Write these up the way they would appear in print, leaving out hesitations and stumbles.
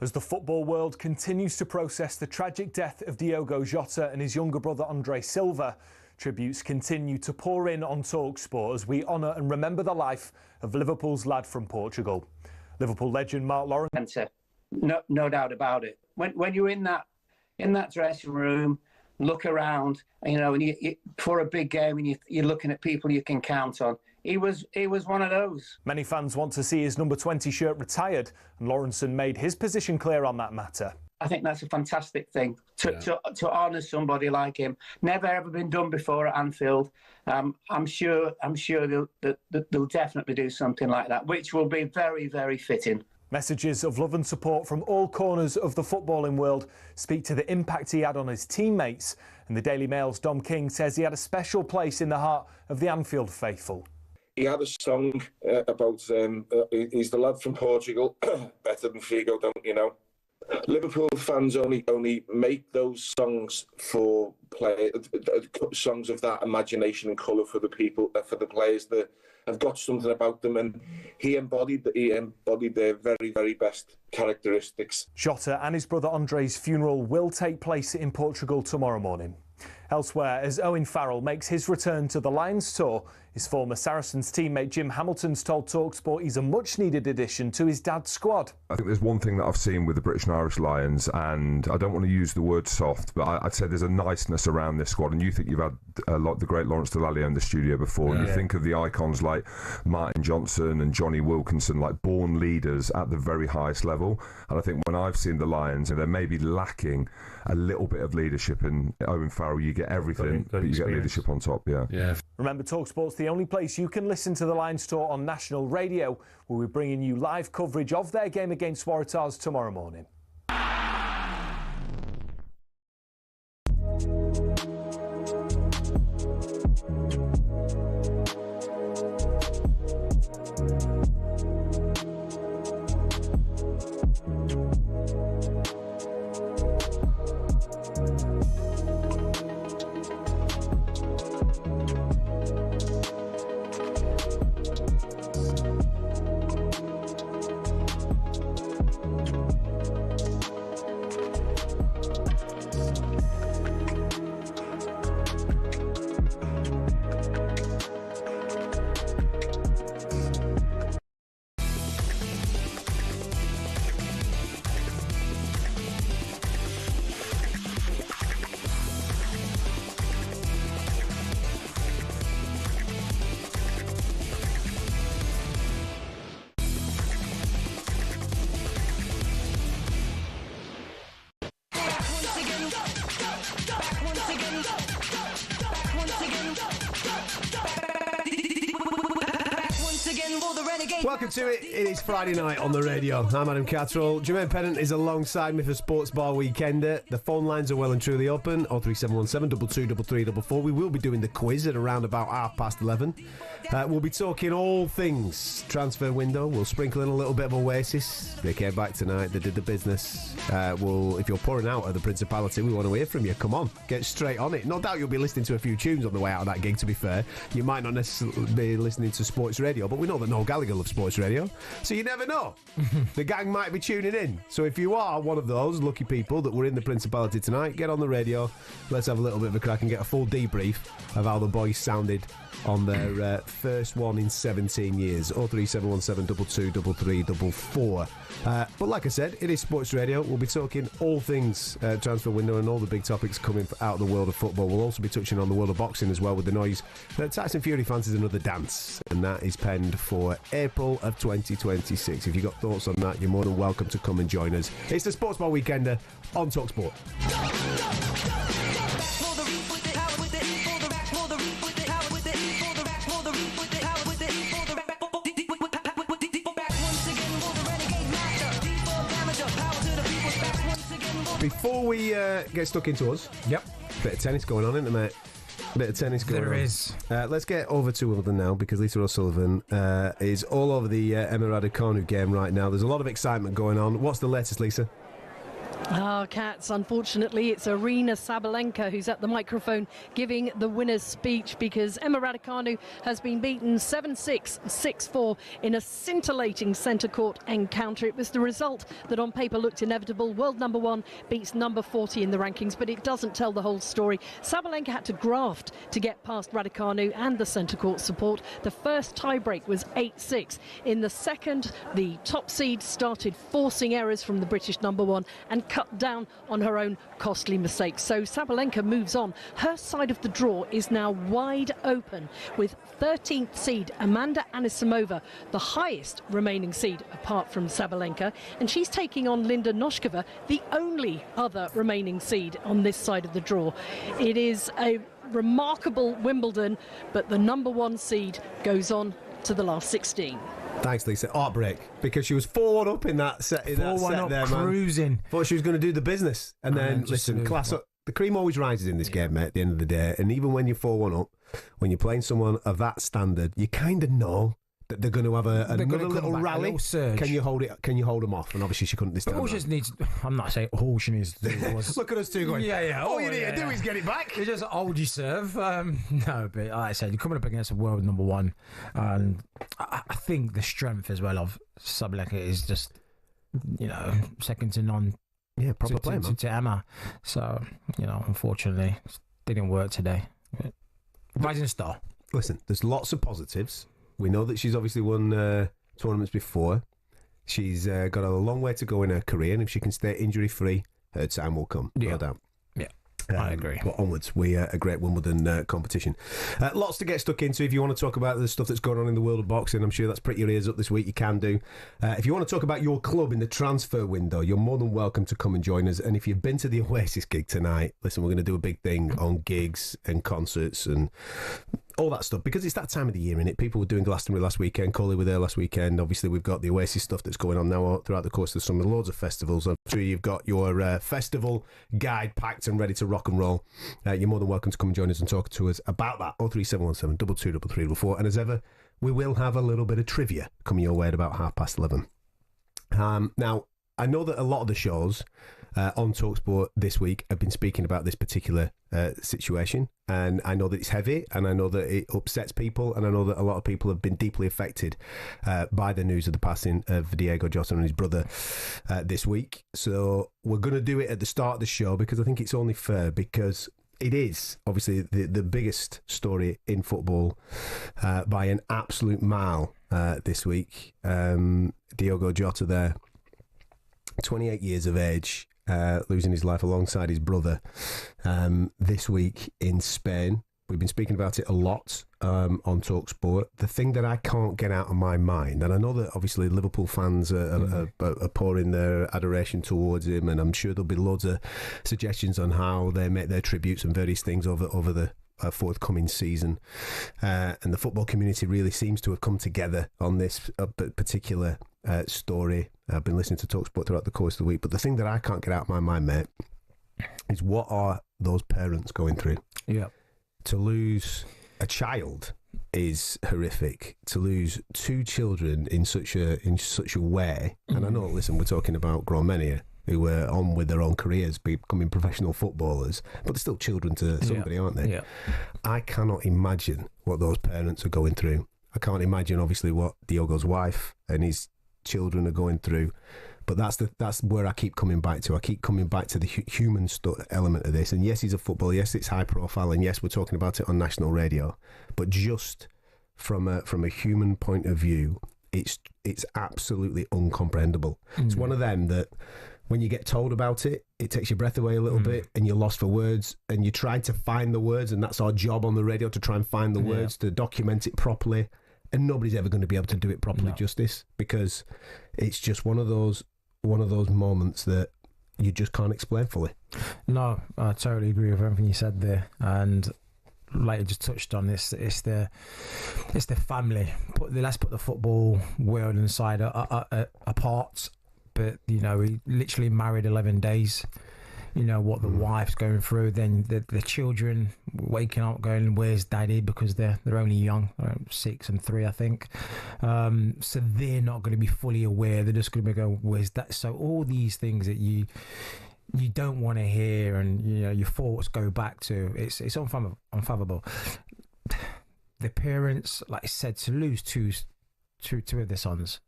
As the football world continues to process the tragic death of Diogo Jota and his younger brother Andre Silva, tributes continue to pour in on talkSPORT as we honour and remember the life of Liverpool's lad from Portugal. Liverpool legend Mark Lawrence. No doubt about it. When you're in that dressing room, look around, and you for a big game, and you're looking at people you can count on. He was one of those. Many fans want to see his number 20 shirt retired, and Lawrenson made his position clear on that matter. I think that's a fantastic thing to honour somebody like him. Never ever been done before at Anfield. I'm sure they'll definitely do something like that, which will be very, very fitting. Messages of love and support from all corners of the footballing world speak to the impact he had on his teammates. And the Daily Mail's Dom King says he had a special place in the heart of the Anfield faithful. He had a song about he's the lad from Portugal, better than Figo, don't you know? Liverpool fans only make those songs for songs of that imagination and colour for the people, for the players that have got something about them, and he embodied their very, very best characteristics. Jota and his brother Andre's funeral will take place in Portugal tomorrow morning. Elsewhere, as Owen Farrell makes his return to the Lions tour, his former Saracens teammate Jim Hamilton's told talkSPORT he's a much-needed addition to his dad's squad. I think there's one thing that I've seen with the British and Irish Lions, and I don't want to use the word soft, but I'd say there's a niceness around this squad. And you think you've had the great Lawrence Dallaglio in the studio before, and you think of the icons like Martin Johnson and Johnny Wilkinson, like born leaders at the very highest level. And I think when I've seen the Lions, they're maybe lacking a little bit of leadership. In Owen Farrell, you get everything, but you get leadership on top. Yeah. Remember, talkSPORT's the only place you can listen to the Lions tour on national radio. We'll be bringing you live coverage of their game against Waratahs tomorrow morning. Welcome to it. It is Friday night on the radio. I'm Adam Catterall. Jermaine Pennant is alongside me for Sports Bar Weekender. The phone lines are well and truly open. 03717 223344. We will be doing the quiz at around about 11:30. We'll be talking all things transfer window. We'll sprinkle in a little bit of Oasis. They came back tonight. They did the business. If you're pouring out of the Principality, we want to hear from you. Come on, get straight on it. No doubt you'll be listening to a few tunes on the way out of that gig, to be fair. You might not necessarily be listening to sports radio, but we know that Noel Gallagher loves sports radio, so you never know. The gang might be tuning in. So if you are one of those lucky people that were in the Principality tonight, get on the radio. Let's have a little bit of a crack and get a full debrief of how the boys sounded on their first one in 17 years. 03717 223344. But like I said, it is sports radio. We'll be talking all things transfer window and all the big topics coming out of the world of football. We'll also be touching on the world of boxing as well, with the noise that Tyson Fury fancies another dance, and that is penned for April of 2026. If you've got thoughts on that, you're more than welcome to come and join us. It's the Sports Bar Weekender on talkSPORT. Before we get stuck into us, bit of tennis going on, isn't there, mate? Bit of tennis going on. There is. Let's get over to Wimbledon now, because Lisa O'Sullivan is all over the Emma Raducanu game right now. There's a lot of excitement going on. What's the latest, Lisa? Oh, Cats, unfortunately, it's Arina Sabalenka who's at the microphone giving the winner's speech, because Emma Raducanu has been beaten 7-6, 6-4 in a scintillating centre court encounter. It was the result that on paper looked inevitable. World number 1 beats number 40 in the rankings, but it doesn't tell the whole story. Sabalenka had to graft to get past Raducanu and the centre court support. The first tiebreak was 8-6. In the second, the top seed started forcing errors from the British number 1 and cut down on her own costly mistakes. So Sabalenka moves on. Her side of the draw is now wide open with 13th seed Amanda Anisimova, the highest remaining seed apart from Sabalenka, and she's taking on Linda Noskova, the only other remaining seed on this side of the draw. It is a remarkable Wimbledon, but the number 1 seed goes on to the last 16. Thanks, Lisa. Heartbreak, because she was 4-1 up in that set. 4-1 up, there, cruising. Man. Thought she was going to do the business, and then listen, class up. The cream always rises in this game, mate. At the end of the day, and even when you're 4-1 up, when you're playing someone of that standard, you kind of know that they're going to have another little rally. Can you hold it? Can you hold them off? And obviously she couldn't this time. All she needs, I'm not saying all she needs to do was look at us two going. Yeah. All you need to do is get it back. You just hold your serve. No, but like I said, you're coming up against a world number 1, and I think the strength as well of Sabalenka is just, second to none. Yeah, proper play, man. To Emma. So, unfortunately, it didn't work today. Rising star. Listen, there's lots of positives. We know that she's obviously won tournaments before. She's got a long way to go in her career, and if she can stay injury-free, her time will come, no doubt. Yeah, I agree. But onwards, a great Wimbledon competition. Lots to get stuck into. If you want to talk about the stuff that's going on in the world of boxing, I'm sure that's Prick Your Ears Up this week. You can do. If you want to talk about your club in the transfer window, you're more than welcome to come and join us. And if you've been to the Oasis gig tonight, listen, we're going to do a big thing on gigs and concerts and all that stuff, because it's that time of the year, innit? People were doing Glastonbury last weekend, Coley were there last weekend. Obviously, we've got the Oasis stuff that's going on now throughout the course of the summer. Loads of festivals. I'm sure you've got your festival guide packed and ready to rock and roll. You're more than welcome to come and join us and talk to us about that. 03717 223344. And as ever, we will have a little bit of trivia coming your way at about 11:30. Now, I know that a lot of the shows on talkSPORT this week have been speaking about this particular situation, and I know that it's heavy, and I know that it upsets people, and I know that a lot of people have been deeply affected by the news of the passing of Diego Jota and his brother this week. So we're going to do it at the start of the show, because I think it's only fair, because it is obviously the biggest story in football by an absolute mile this week. Diego Jota there, 28 years of age, losing his life alongside his brother this week in Spain. We've been speaking about it a lot on talkSPORT. The thing that I can't get out of my mind, and I know that obviously Liverpool fans are pouring their adoration towards him, and I'm sure there'll be loads of suggestions on how they make their tributes and various things over the forthcoming season. And the football community really seems to have come together on this particular story. I've been listening to talkSPORT throughout the course of the week, but the thing that I can't get out of my mind, mate, is what are those parents going through? Yeah. To lose a child is horrific. To lose 2 children in such a way, and I know, listen, we're talking about grown men here who were on with their own careers, becoming professional footballers, but they're still children to somebody, aren't they? Yeah. I cannot imagine what those parents are going through. I can't imagine, obviously, what Diogo's wife and his children are going through. But that's where I keep coming back to. I keep coming back to the human element of this. And yes, he's a footballer. Yes, it's high profile. And yes, we're talking about it on national radio. But just from a human point of view, it's absolutely uncomprehendable. It's one of them that when you get told about it, it takes your breath away a little bit, and you're lost for words, and you try to find the words, and that's our job on the radio, to try and find the words, to document it properly. And nobody's ever going to be able to do it properly justice, because it's just one of those moments that you just can't explain fully. No, I totally agree with everything you said there, and like you just touched on this, it's the family. Let's put the football world inside apart. But he literally married 11 days. What the wife's going through, then the children waking up going, where's daddy, because they're only young, 6 and 3 I think, so they're not going to be fully aware. They're just going to go, where's that? So all these things that you don't want to hear, and your thoughts go back to. It's unfathomable. The parents, like I said, to lose two of their sons,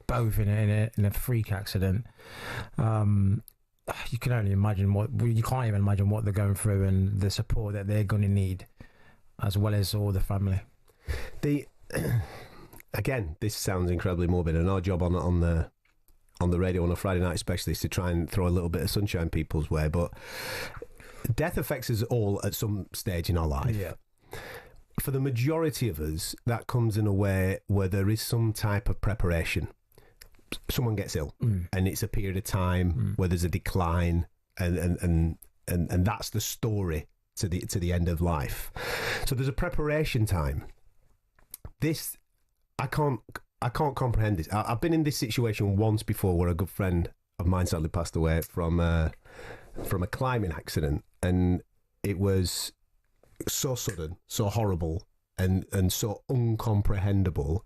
both in a freak accident. You can only imagine you can't even imagine what they're going through and the support that they're going to need, as well as all the family. Again, this sounds incredibly morbid, and our job on the radio on a Friday night especially is to try and throw a little bit of sunshine people's way, but death affects us all at some stage in our life. Yeah. For the majority of us, that comes in a way where there is some type of preparation. Someone gets ill, and it's a period of time where there's a decline, and that's the story to the end of life. So there's a preparation time. This, I can't comprehend this. I've been in this situation once before, where a good friend of mine sadly passed away from a climbing accident, and it was so sudden, so horrible, and so uncomprehendable.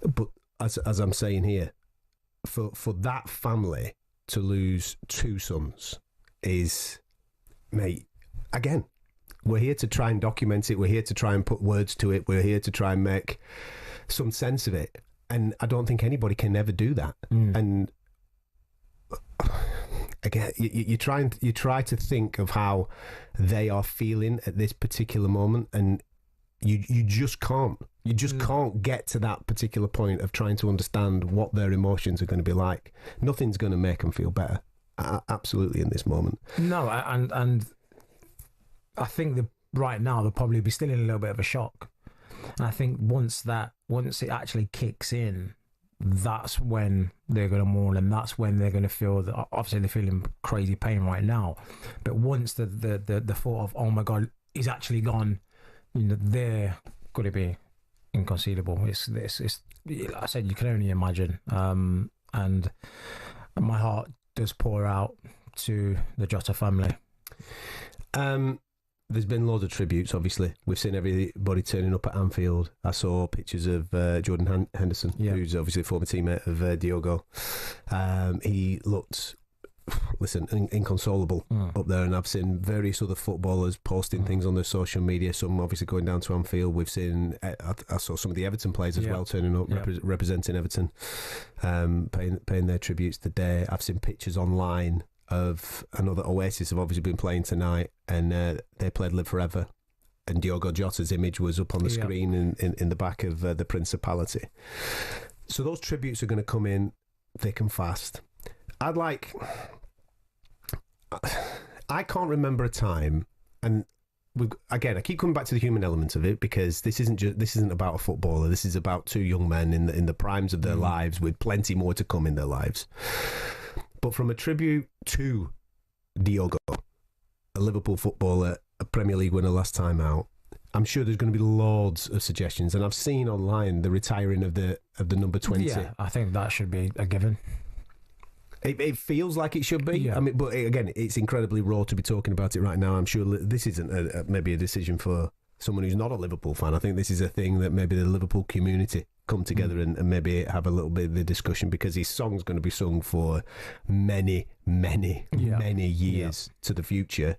But as I'm saying here, for that family to lose two sons is, mate, again, we're here to try and document it. We're here to try and put words to it. We're here to try and make some sense of it. And I don't think anybody can ever do that. And again, you try to think of how they are feeling at this particular moment, and you just can't. You just can't get to that particular point of trying to understand what their emotions are going to be like. Nothing's going to make them feel better. Absolutely, in this moment. No, and I think that right now they'll probably be still in a little bit of a shock. And I think once it actually kicks in, that's when they're going to mourn, and that's when they're going to feel that. Obviously, they're feeling crazy pain right now, but once the thought of, oh my God, he's actually gone, they're going to be inconceivable. It's like I said, you can only imagine, and my heart does pour out to the Jota family. There's been loads of tributes, obviously. We've seen everybody turning up at Anfield. I saw pictures of Jordan Henderson, who's obviously a former teammate of Diogo. He looked, inconsolable up there. And I've seen various other footballers posting things on their social media, some obviously going down to Anfield. We've seen, I saw some of the Everton players as well turning up, representing Everton, paying their tributes today. I've seen pictures online of another Oasis have obviously been playing tonight, and they played Live Forever, and Diogo Jota's image was up on the screen in the back of the Principality. So those tributes are going to come in thick and fast. I can't remember a time, and I keep coming back to the human element of it, because this isn't about a footballer. This is about two young men in the primes of their lives, with plenty more to come in their lives. But from a tribute to Diogo, a Liverpool footballer, a Premier League winner last time out, I'm sure there's going to be loads of suggestions. And I've seen online the retiring of the number 20. Yeah, I think that should be a given. It feels like it should be. Yeah. I mean, but again, it's incredibly raw to be talking about it right now. I'm sure this isn't maybe a decision for someone who's not a Liverpool fan. I think this is a thing that maybe the Liverpool community come together and maybe have a little bit of the discussion, because his song's going to be sung for many years to the future.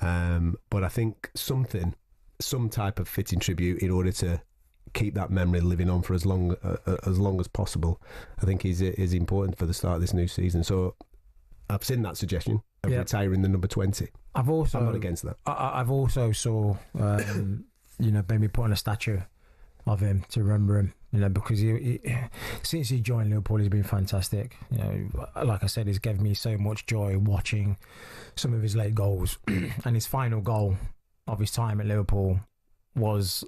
But I think some type of fitting tribute in order to keep that memory living on for as long as possible, I think is important for the start of this new season. So I've seen that suggestion of retiring the number 20. I'm not against that. I've also saw maybe putting a statue of him to remember him, because he since he joined Liverpool, he's been fantastic. Like I said, he's given me so much joy watching some of his late goals, and his final goal of his time at Liverpool was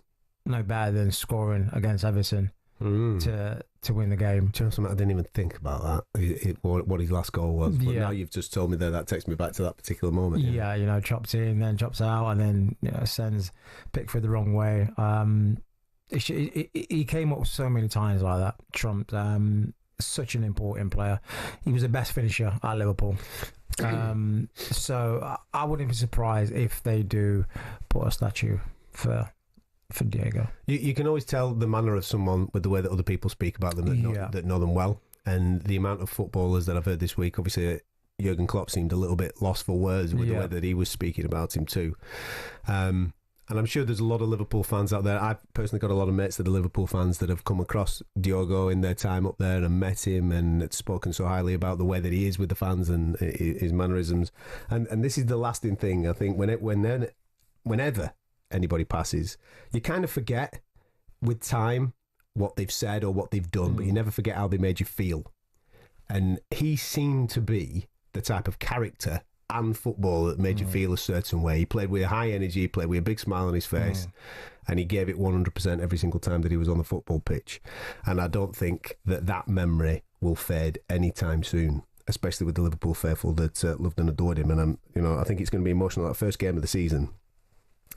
no better than scoring against Everton to win the game. Do you know something? I didn't even think about that. What his last goal was. But now you've just told me that takes me back to that particular moment. Yeah, chops in, then chops out, and then sends Pickford the wrong way. He came up so many times like that. Trump, such an important player. He was the best finisher at Liverpool. So I wouldn't be surprised if they do put a statue for Diego. You can always tell the manner of someone with the way that other people speak about them that know them well. and the amount of footballers that I've heard this week, obviously Jurgen Klopp seemed a little bit lost for words with the way that he was speaking about him too. And I'm sure there's a lot of Liverpool fans out there. I've personally got a lot of mates that are Liverpool fans that have come across Diogo in their time up there and met him and spoken so highly about the way that he is with the fans and his mannerisms. And this is the lasting thing, I think, whenever anybody passes, you kind of forget with time what they've said or what they've done, but you never forget how they made you feel. And he seemed to be the type of character and football that made you feel a certain way. He played with a high energy, he played with a big smile on his face, and he gave it 100% every single time that he was on the football pitch. And I don't think that memory will fade anytime soon, especially with the Liverpool faithful that loved and adored him. And I think it's going to be emotional. That first game of the season,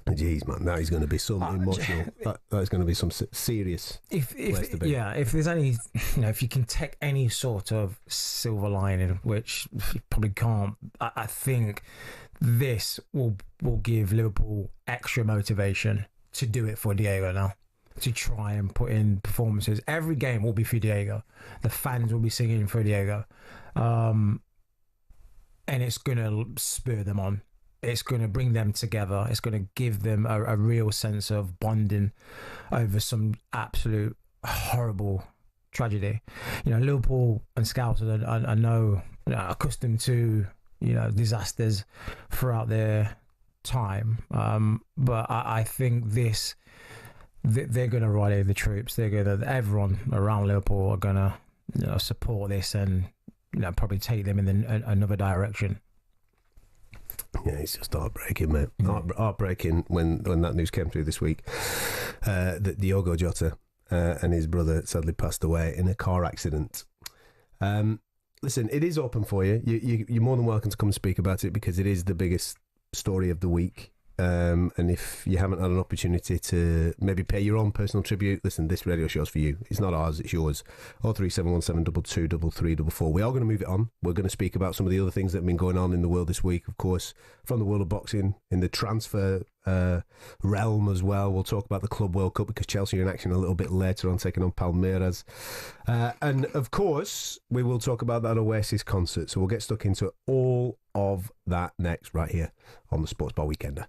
jeez, man, that is going to be some emotional. That is going to be some serious place to be. Yeah, if there's any, if you can take any sort of silver lining, which you probably can't, I think this will give Liverpool extra motivation to do it for Diego now, to try and put in performances. Every game will be for Diego. The fans will be singing for Diego, and it's going to spur them on. It's going to bring them together. It's going to give them a real sense of bonding over some absolute horrible tragedy. Liverpool and Scouts are accustomed to disasters throughout their time. But I think they're going to rally the troops. Everyone around Liverpool are going to support this and probably take them in another direction. Yeah, it's just heartbreaking, mate. Heartbreaking when that news came through this week that Diogo Jota and his brother sadly passed away in a car accident. Listen, it is open for you. You're more than welcome to come and speak about it because it is the biggest story of the week. And if you haven't had an opportunity to maybe pay your own personal tribute, listen, this radio show's for you. It's not ours, it's yours. 03717223344. We are going to move it on. We're going to speak about some of the other things that have been going on in the world this week, of course, from the world of boxing, in the transfer realm as well. We'll talk about the Club World Cup because Chelsea are in action a little bit later on, taking on Palmeiras. And of course, we will talk about that Oasis concert. So we'll get stuck into all of that next right here on the Sports Bar Weekender.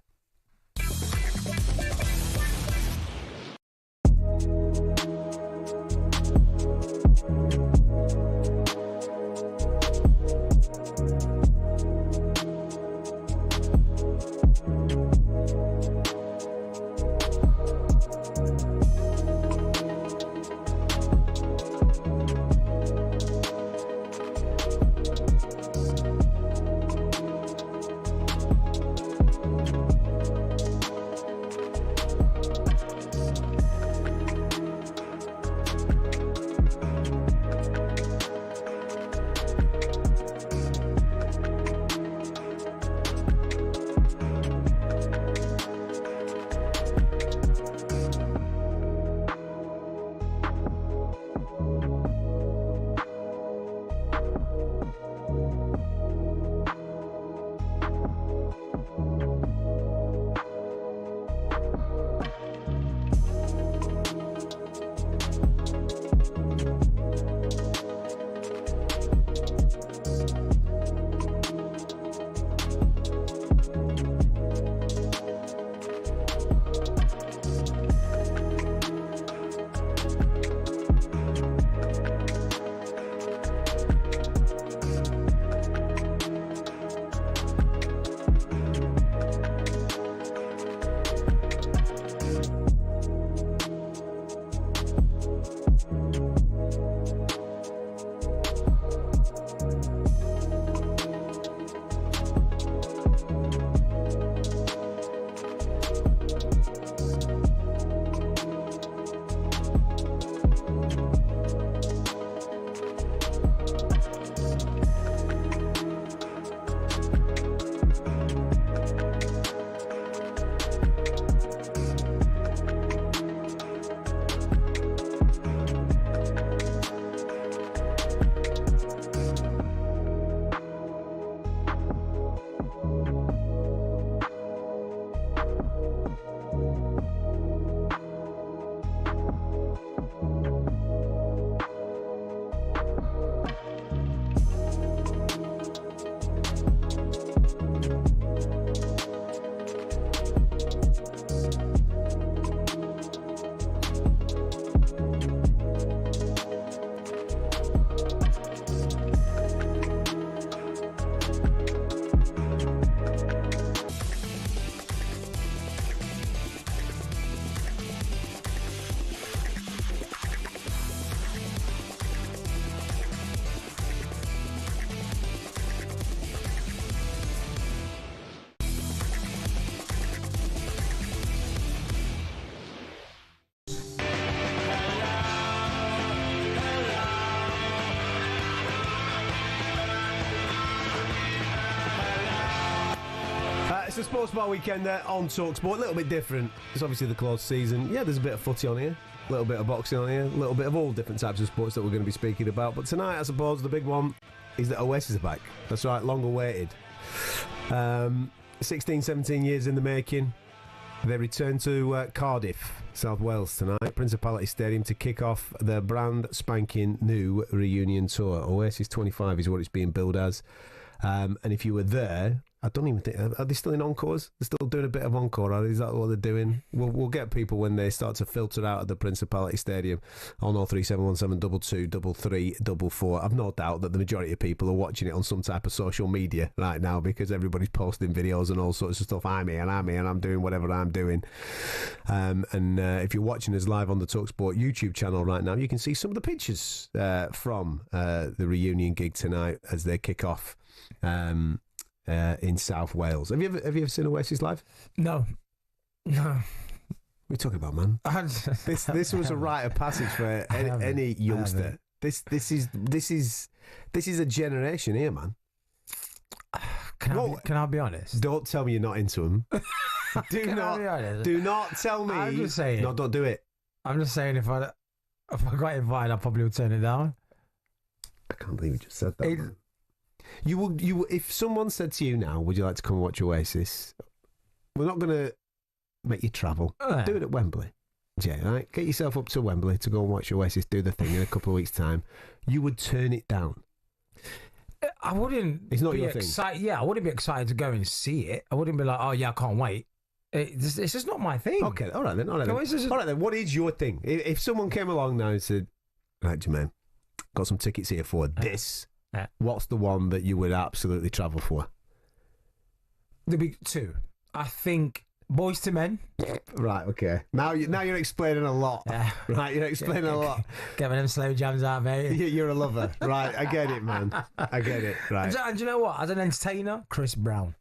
the Sports Bar Weekend there on talkSPORT. A little bit different. It's obviously the close season. Yeah, there's a bit of footy on here, a little bit of boxing on here, a little bit of all different types of sports that we're going to be speaking about. But tonight, I suppose, the big one is that Oasis are back. That's right, long awaited. 16, 17 years in the making. They return to Cardiff, South Wales tonight, Principality Stadium, to kick off their brand spanking new reunion tour. Oasis 25 is what it's being billed as. And if you were there, I don't even think... Are they still in encores? They're still doing a bit of encore, are they? Is that what they're doing? We'll get people when they start to filter out of the Principality Stadium on 03717 22 33 44. I've no doubt that the majority of people are watching it on some type of social media right now because everybody's posting videos and all sorts of stuff. I'm here and I'm doing whatever I'm doing. If you're watching us live on the talkSPORT YouTube channel right now, you can see some of the pictures from the reunion gig tonight as they kick off in South Wales. Have you ever seen Oasis live? No. What are you talking about, man? This was a rite of passage for any youngster. This is a generation here, man. Can I be honest? Don't tell me you're not into them. Do not tell me. I'm just saying. No, don't do it. I'm just saying if I got invited, I probably would turn it down. I can't believe you just said that. Man. You if someone said to you now, would you like to come watch Oasis? We're not going to make you travel. Do it at Wembley. Yeah, right? Get yourself up to Wembley to go and watch Oasis do the thing in a couple of weeks' time. You would turn it down. I wouldn't. It's not your thing. thing. Yeah, I wouldn't be excited to go and see it. I wouldn't be like, oh yeah, I can't wait. It's just not my thing. Okay, all right then. All right then. What is your thing? If someone came along now and said, right, Jermaine, got some tickets here for this. What's the one that you would absolutely travel for? There'd be two. I think Boys to Men. Right, okay. Now you're explaining a lot. Right, you're explaining a lot. Get them slow jams out, mate. You're a lover. Right, I get it, man. I get it, right. And do you know what? As an entertainer, Chris Brown.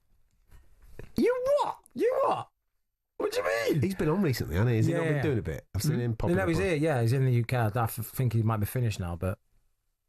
You what? What do you mean? He's been on recently, hasn't he? Has he not been doing a bit? I've seen him popping up. He's here, yeah. He's in the UK. I think he might be finished now, but...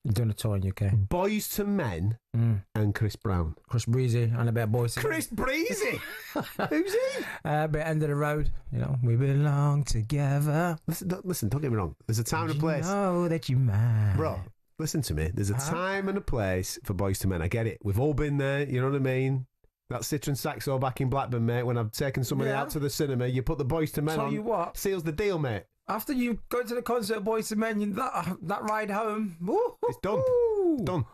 doing a tour in UK. Boys to Men and Chris Brown. Chris Breezy and a bit of Boys to Men. Chris Breezy? Who's he? A bit End of the Road. You know, we belong together. Listen, don't get me wrong. There's a time and a place. Know that you might. Bro, listen to me. There's a time and a place for Boys to Men. I get it. We've all been there. You know what I mean? That Citron Saxo back in Blackburn, mate, when I've taken somebody out to the cinema, you put the Boys to Men on. Tell you what. Seals the deal, mate. After you go to the concert of Boys to Men, that ride home, it's done. Done.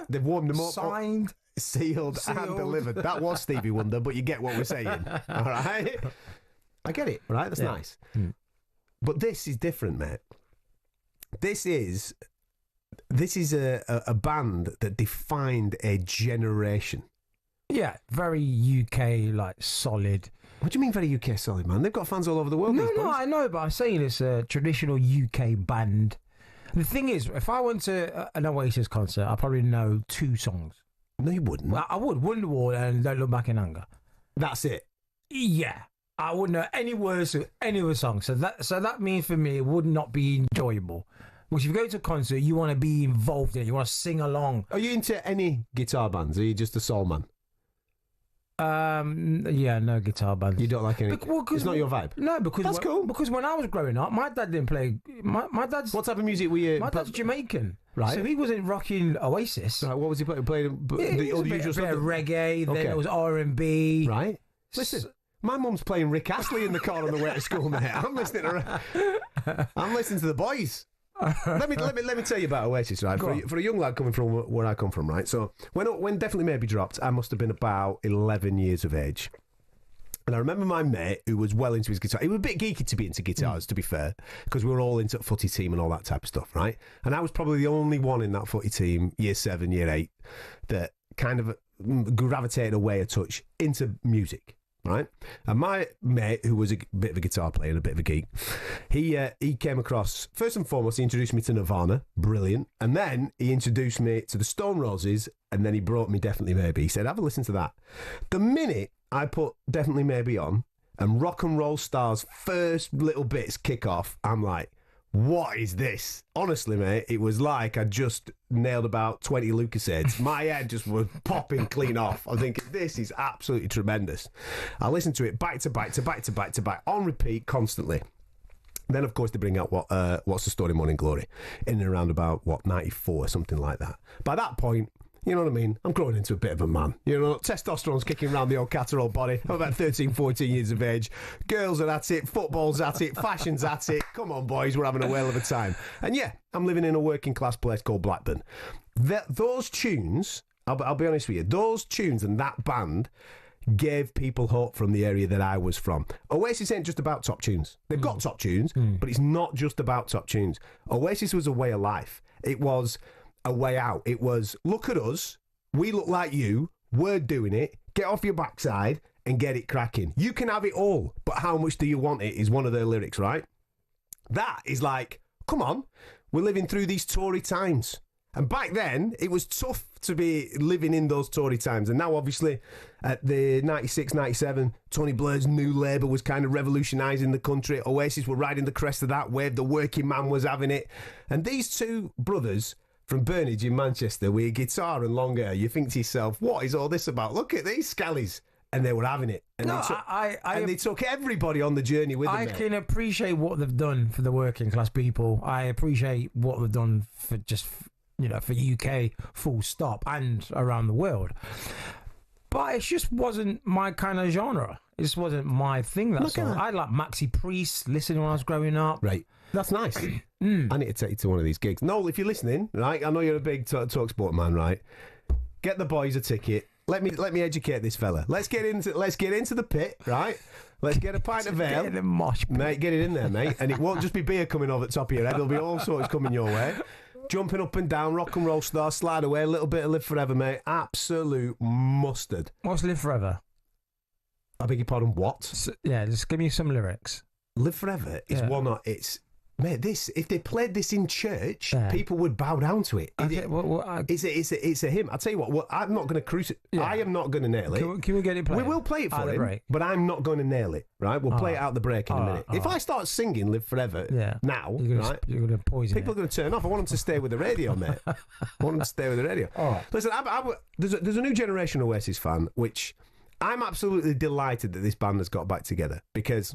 They've warmed them up. Signed, sealed, and delivered. That was Stevie Wonder, but you get what we're saying. All right? I get it, right? That's nice. But this is different, mate. This is a band that defined a generation. Yeah, very UK, like, solid. What do you mean very UK solid, man? They've got fans all over the world. No, I know, but I'm saying it's a traditional UK band. The thing is, if I went to an Oasis concert, I probably know 2 songs. No, you wouldn't. Well, I would. Wonderwall and Don't Look Back in Anger. That's it? Yeah. I wouldn't know any words to any of the songs. So that means for me, it would not be enjoyable. Which if you go to a concert, you want to be involved in it. You want to sing along. Are you into any guitar bands? Are you just a soul man? Yeah, no guitar bands. You don't like any? It's not your vibe? No, because that's cool. Because when I was growing up, my dad didn't play. My dad's. What type of music were you? My dad's Jamaican, right? So he wasn't rocking Oasis. What was he playing? The usual stuff. Of reggae. Then it was R&B. Right. Listen, my mum's playing Rick Astley in the car on the way to school, mate. I'm listening to the boys. let me tell you about Oasis, right? For a young lad coming from where I come from, right? So when Definitely Maybe dropped, I must have been about 11 years of age. And I remember my mate, who was well into his guitar. He was a bit geeky to be into guitars, to be fair, because we were all into footy team and all that type of stuff, right? And I was probably the only one in that footy team, year 7, year 8, that kind of gravitated away a touch into music. Right, and my mate, who was a bit of a guitar player and a bit of a geek, he came across, first and foremost, he introduced me to Nirvana, brilliant, and then he introduced me to the Stone Roses, and then he brought me Definitely Maybe. He said, have a listen to that. The minute I put Definitely Maybe on, and Rock and Roll Star's first little bits kick off, I'm like, what is this? Honestly, mate, it was like I just nailed about 20 Lucasades. My head just was popping clean off. I was thinking, this is absolutely tremendous. I listened to it back to back to back to back to back, on repeat constantly. Then, of course, they bring out What's the Story, Morning Glory, in and around about, 94, something like that. By that point, you know what I mean? I'm growing into a bit of a man. You know, testosterone's kicking around the old Catterall body. I'm about 13, 14 years of age. Girls are at it, football's at it, fashion's at it. Come on, boys, we're having a whale of a time. And yeah, I'm living in a working class place called Blackburn. Those tunes, I'll be honest with you, those tunes and that band gave people hope from the area that I was from. Oasis ain't just about top tunes. They've got top tunes, but it's not just about top tunes. Oasis was a way of life. It was a way out. It was, look at us, we look like you, we're doing it, get off your backside and get it cracking. You can have it all, but how much do you want it is one of their lyrics, right? That is like, come on, we're living through these Tory times. And back then, it was tough to be living in those Tory times. And now, obviously, at the 96, 97, Tony Blair's New Labour was kind of revolutionising the country. Oasis were riding the crest of that wave. The working man was having it. And these two brothers from Burnage in Manchester with a guitar and long hair, you think to yourself, what is all this about? Look at these scallies. And they were having it. And, they took everybody on the journey with them. I can appreciate what they've done for the working class people. I appreciate what they've done for just... for UK, full stop, and around the world. But it just wasn't my kind of genre. It just wasn't my thing, that's all. I like Maxi Priest, listening when I was growing up. Right. That's nice. I need to take you to one of these gigs. Noel, if you're listening, right, I know you're a big talkSPORT man, right? Get the boys a ticket. Let me educate this fella. Let's get into the pit, right? Let's get a pint of ale. Get in the mosh pit. Mate, get it in there, mate. And it won't just be beer coming over the top of your head. There'll be all sorts coming your way. Jumping up and down, rock and roll star, slide away, a little bit of Live Forever, mate. Absolute mustard. What's Live Forever? I beg your pardon, what? Just give me some lyrics. Live Forever is it's... Mate, if they played this in church, people would bow down to it. It's a hymn. I'll tell you what, I'm not going to I am not going to nail it. Can we get it played? We will play it for him, but I'm not going to nail it, right? We'll play it out the break in a minute. If I start singing Live Forever now, you're going to poison people are going to turn off. I want them to stay with the radio, mate. I want them to stay with the radio. All right. Listen, there's a new generation Oasis fan, which I'm absolutely delighted that this band has got back together, because...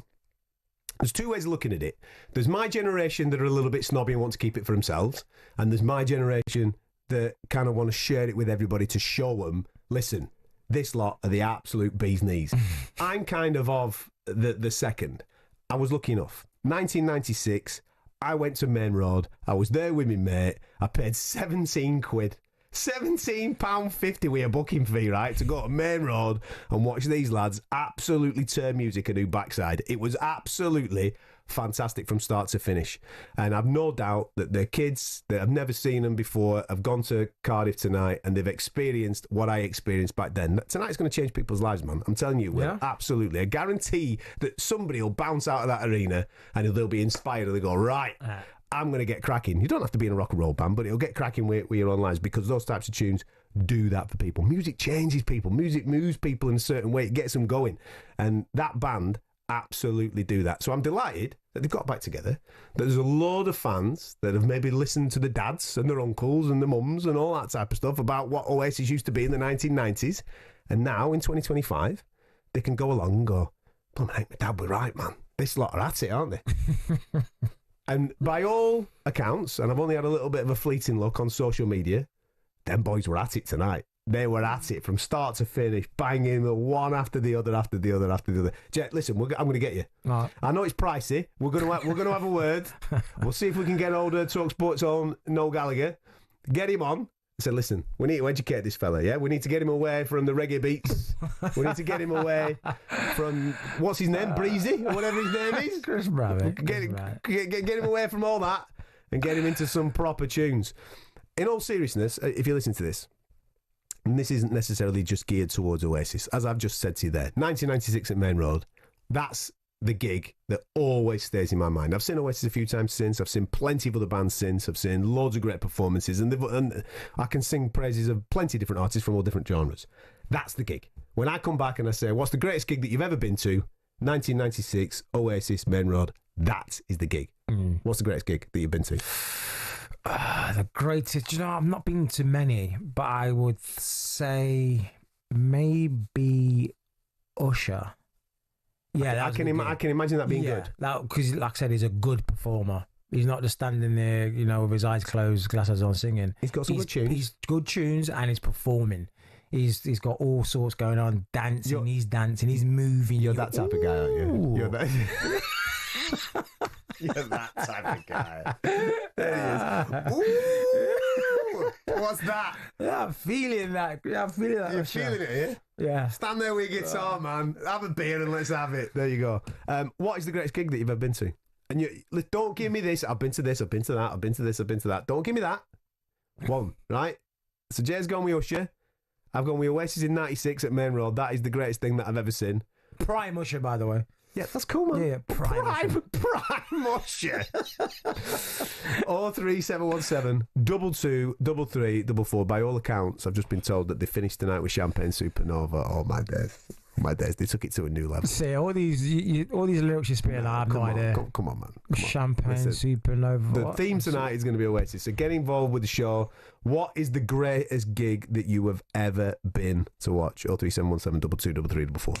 there's two ways of looking at it. There's my generation that are a little bit snobby and want to keep it for themselves. And there's my generation that kind of want to share it with everybody to show them, listen, this lot are the absolute bee's knees. I'm kind of the second. I was lucky enough. 1996, I went to Main Road. I was there with my mate. I paid 17 quid. £17.50 with a booking fee, right, to go to Main Road and watch these lads absolutely turn music a new backside. It was absolutely fantastic from start to finish. And I've no doubt that the kids that have never seen them before have gone to Cardiff tonight and they've experienced what I experienced back then. Tonight's going to change people's lives, man. I'm telling you, Will. Absolutely. I guarantee that somebody will bounce out of that arena and they'll be inspired and they'll go, right, I'm going to get cracking. You don't have to be in a rock and roll band, but it'll get cracking with your own lives, because those types of tunes do that for people. Music changes people. Music moves people in a certain way. It gets them going. And that band absolutely do that. So I'm delighted that they've got back together. There's a load of fans that have maybe listened to the dads and their uncles and the mums and all that type of stuff about what Oasis used to be in the 1990s. And now, in 2025, they can go along and go, oh, my dad were right, man. This lot are at it, aren't they? And by all accounts, and I've only had a little bit of a fleeting look on social media, them boys were at it tonight. They were at it from start to finish, banging the one after the other, after the other, after the other. Jet, listen, I'm going to get you. Right. I know it's pricey. We're going to have a word. We'll see if we can get hold of talkSPORT's own Noel Gallagher. Get him on. I said, listen, we need to educate this fella, yeah? We need to get him away from the reggae beats. We need to get him away from, what's his name, Breezy, or whatever his name is? Chris Bradley. Get him away from all that and get him into some proper tunes. In all seriousness, if you listen to this, and this isn't necessarily just geared towards Oasis, as I've just said to you there, 1996 at Main Road, that's the gig that always stays in my mind. I've seen Oasis a few times since. I've seen plenty of other bands since. I've seen loads of great performances, and I can sing praises of plenty of different artists from all different genres. That's the gig. When I come back and I say, what's the greatest gig that you've ever been to? 1996, Oasis, Main Road. That is the gig. What's the greatest gig that you've been to? The greatest, I've not been to many, but I would say maybe Usher. Yeah, I can imagine that being good. Because, like I said, he's a good performer. He's not just standing there, with his eyes closed, glasses on, singing. He's got some good tunes. He's good tunes, and he's performing. He's got all sorts going on, dancing. He's dancing. He's moving. You're that type of guy, aren't you? You're that. You're that type of guy. There he is. Ooh, what's that? Yeah, I'm feeling that. You're feeling it, yeah? Yeah. Stand there with your guitar, man. Have a beer and let's have it. There you go. What is the greatest gig that you've ever been to? And don't give me this. I've been to this. I've been to that. I've been to this. I've been to that. Don't give me that. One, right? So Jay's gone with Usher. I've gone with Oasis in '96 at Main Road. That is the greatest thing that I've ever seen. Prime Usher, by the way. Yeah, that's cool, man. Yeah, Prime Usher. 03717 22 33 44. By all accounts, I've just been told that they finished tonight with Champagne Supernova. Oh, my days. My days, they took it to a new level. See, all these lyrics you spit, I have no idea. Come on, man. Champagne Supernova. The theme tonight is going to be Oasis. So get involved with the show. What is the greatest gig that you have ever been to watch? 03717 22 33 44.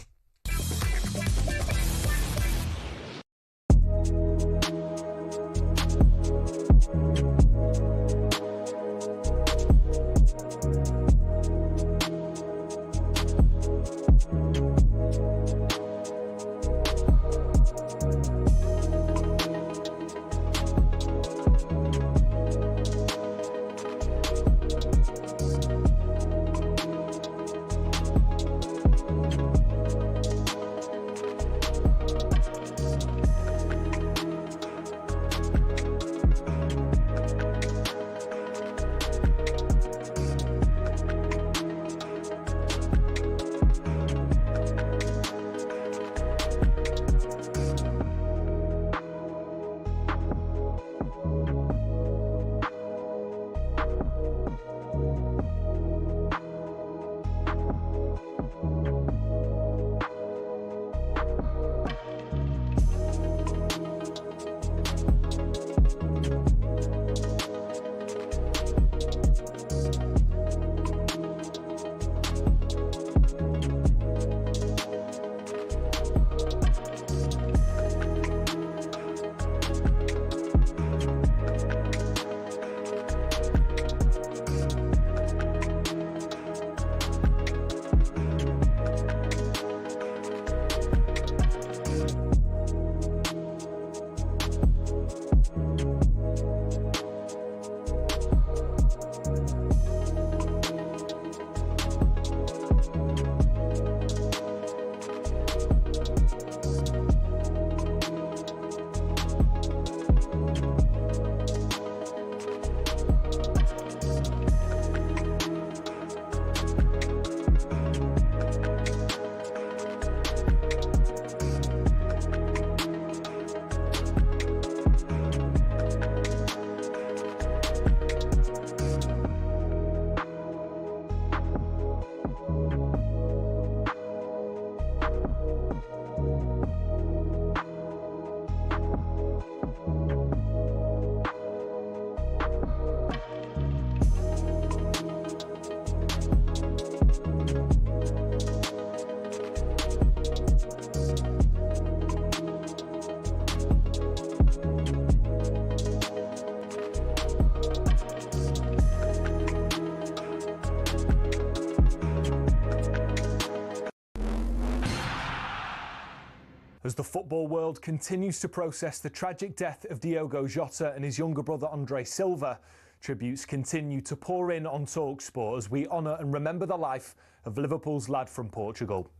As the football world continues to process the tragic death of Diogo Jota and his younger brother Andre Silva, tributes continue to pour in on talkSPORT as we honour and remember the life of Liverpool's lad from Portugal.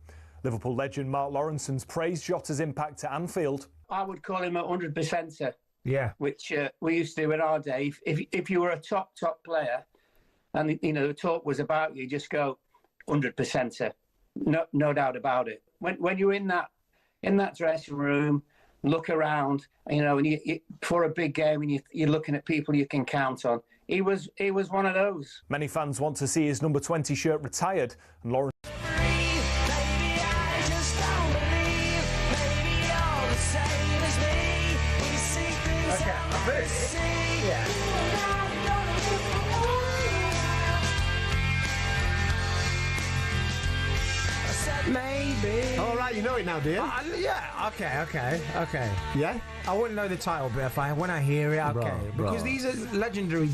Liverpool legend Mark Lawrenson's praised Jota's impact at Anfield. I would call him a 100%er. Yeah. Which we used to do in our day. If you were a top player and, the talk was about you, just go 100%er. No doubt about it. When you're in that dressing room, look around, and you for a big game and you're looking at people you can count on. He was one of those. Many fans want to see his number 20 shirt retired, and Lawrence. this. Maybe. All right, you know it now, do you? Yeah. Okay. Yeah? I wouldn't know the title, but when I hear it, okay. Because these are legendary.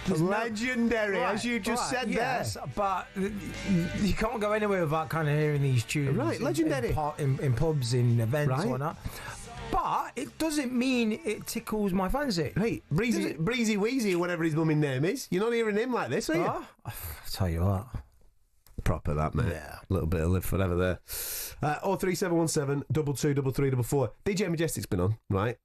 Legendary, as you just said yes, but you can't go anywhere without kind of hearing these tunes. Right, legendary. In pubs, in events, or not. But it doesn't mean it tickles my fancy. Hey, Breezy Wheezy, whatever his mumming name is. You're not hearing him like this, are you? I'll tell you what. Proper that, mate. Yeah. A little bit of Live Forever there. 03717 223344. DJ Majestic's been on, right?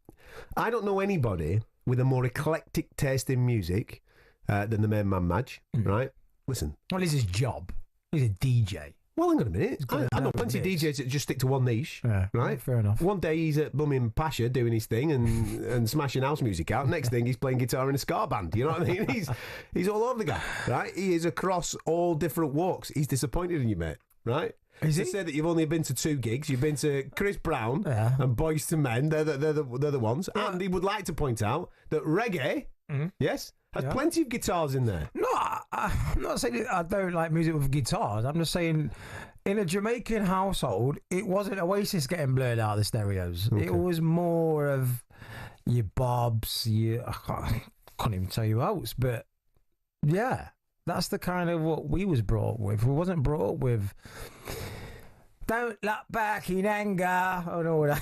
I don't know anybody with a more eclectic taste in music than the main man Madge, right? Listen. Well, it's his job. He's a DJ. Well, hang on a minute. I know plenty of DJs that just stick to one niche, right? Fair enough. One day he's at Bumming Pasha doing his thing and smashing house music out. Next thing he's playing guitar in a ska band. You know what I mean? He's all over the guy, right? He is across all different walks. He's disappointed in you, mate, right? Is he? To say that you've only been to 2 gigs. You've been to Chris Brown and Boyz II Men. They're the ones. Yeah. And he would like to point out that reggae, yes, has plenty of guitars in there. No, I'm not saying that I don't like music with guitars. I'm just saying, in a Jamaican household, it wasn't Oasis getting blurred out of the stereos. Okay. It was more of your Bobs, I can't even tell you else, but yeah, that's the kind of what we was brought up with. We wasn't brought up with don't look back in anger. Oh no, that.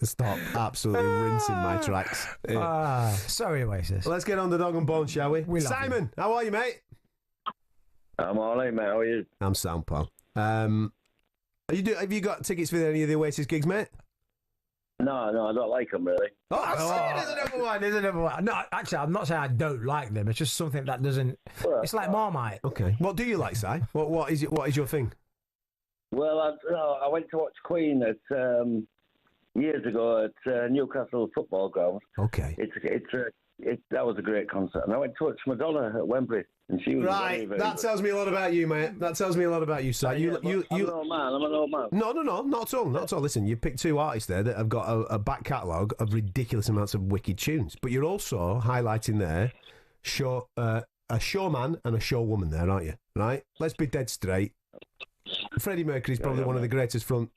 Stop absolutely rinsing my tracks. Sorry, Oasis. Let's get on the dog and bone, shall we? Simon, how are you, mate? I'm all right, mate. How are you? I'm sound, pal. Have you got tickets for any of the Oasis gigs, mate? No, I don't like them, really. There's another one. No, actually, I'm not saying I don't like them. It's just something that doesn't... It's like Marmite. Okay. What do you like, Si? What is it? What is your thing? Well, I went to watch Queen at years ago at Newcastle football ground. Okay. That was a great concert. And I went to watch Madonna at Wembley. And she was very, very that good. tells me a lot about you, mate. That tells me a lot about you, Si. I'm an old man. No, not at all. Not at all. Listen, you picked 2 artists there that have got a back catalogue of ridiculous amounts of wicked tunes. But you're also highlighting there a showman and a showwoman there, aren't you? Right? Let's be dead straight. Freddie Mercury's probably one of the greatest front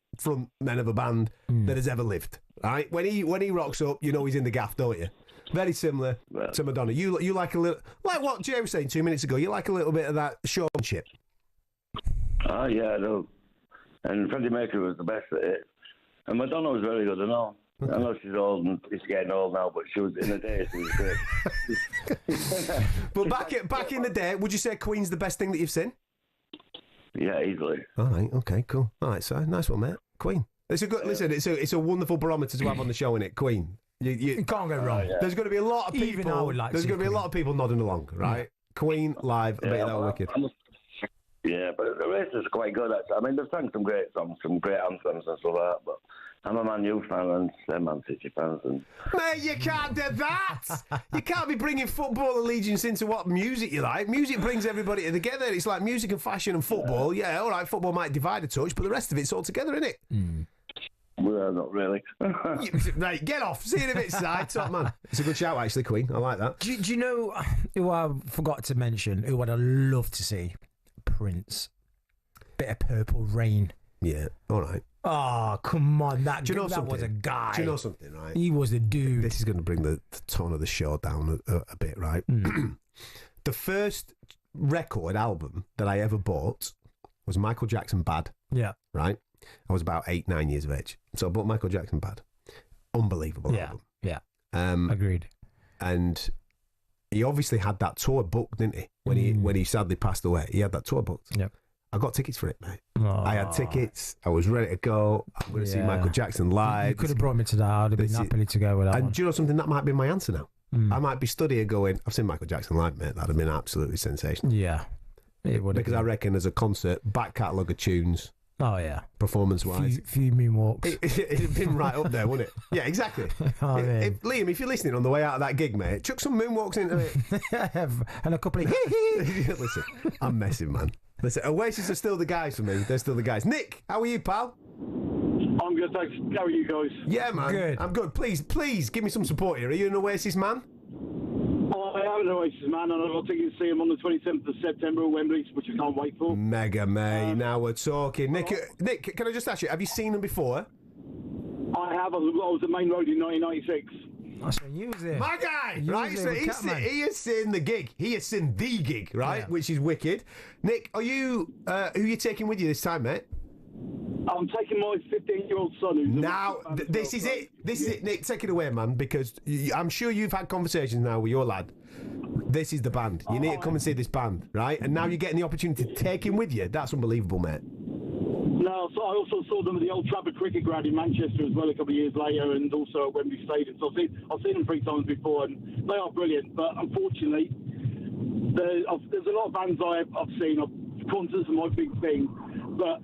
men of a band that has ever lived. Right? When he rocks up, you know he's in the gaff, don't you? Very similar to Madonna. You like a little, like what Jay was saying 2 minutes ago. You like a little bit of that showmanship. Oh yeah, I do. And Freddie Mercury was the best at it. And Madonna was very good and all. Okay. I know she's old and she's getting old now, but she was in the day. She was great. But back in the day, would you say Queen's the best thing that you've seen? Yeah, easily. All right. Okay. Cool. All right. So nice one, mate. Queen. It's a good. Listen. It's a wonderful barometer to have on the show, isn't it? Queen. You can't go wrong. Yeah. There's going to be a lot of people. Even I would like there's going to be a lot of people nodding along, right? Queen live. I bet that wicked. Yeah, but the rest is quite good. Actually. I mean, they've sang some great songs, some great anthems and stuff like that. But I'm a Man U fan and they're Man City fans. And mate, you can't do that. You can't be bringing football allegiance into what music you like. Music brings everybody together. It's like music and fashion and football. Yeah, all right, football might divide a touch, but the rest of it's all together, isn't it? Well, not really. Right, get off. See you in a bit, Si. Top man. It's a good shout, actually, Queen. I like that. Do you know who I forgot to mention, who I'd love to see? Prince. Bit of Purple Rain. Yeah, all right. Oh, come on. That something? was a guy. Do you know something, right? He was a dude. This is going to bring the tone of the show down a bit, right? The first record album that I ever bought was Michael Jackson Bad. Yeah. Right? I was about 8-9 years of age. So I bought Michael Jackson Bad. Unbelievable album. Yeah. Agreed. And he obviously had that tour booked, didn't he? When he sadly passed away, he had that tour booked. Yep. I got tickets for it, mate. I had tickets. I was ready to go. I'm going to see Michael Jackson live. You could have brought me to that. I'd have been happy to go with that. And do you know something? That might be my answer now. I might be studying going, I've seen Michael Jackson live, mate. That'd have been absolutely sensational. Yeah. It would have because I reckon as a concert, back catalogue of tunes. Oh, yeah. Performance-wise. Few moonwalks. It'd have been right up there, wouldn't it? Yeah, exactly. Liam, if you're listening on the way out of that gig, mate, chuck some moonwalks into it. And a couple of... Listen, I'm messing, man. Listen, Oasis are still the guys for me. They're still the guys. Nick, how are you, pal? I'm good, thanks. How are you guys? Yeah, man. Good. I'm good. Please, give me some support here. Are you an Oasis man? I am an Oasis man, and I've got tickets to see him on the 27th of September at Wembley, which I can't wait for. Mega, mate. Now we're talking. Nick, can I just ask you, have you seen them before? I have. I was at Main Road in 1996. That's when you was there. My guy, You right? was So there with Catman. he has seen the gig. He has seen the gig, right? Yeah. Which is wicked. Nick, are you? Who are you taking with you this time, mate? I'm taking my 15-year-old son. Who's Now, this is it. This is it, Nick. Take it away, man, because I'm sure you've had conversations now with your lad. This is the band. You need to come and see this band, right? And now you're getting the opportunity to take him with you. That's unbelievable, mate. No, so I also saw them at the Old Trafford Cricket Ground in Manchester as well a couple of years later, and also at Wembley Stadium. So I've seen them 3 times before, and they are brilliant. But unfortunately, there's a lot of bands I've seen. Concerts are my big thing, but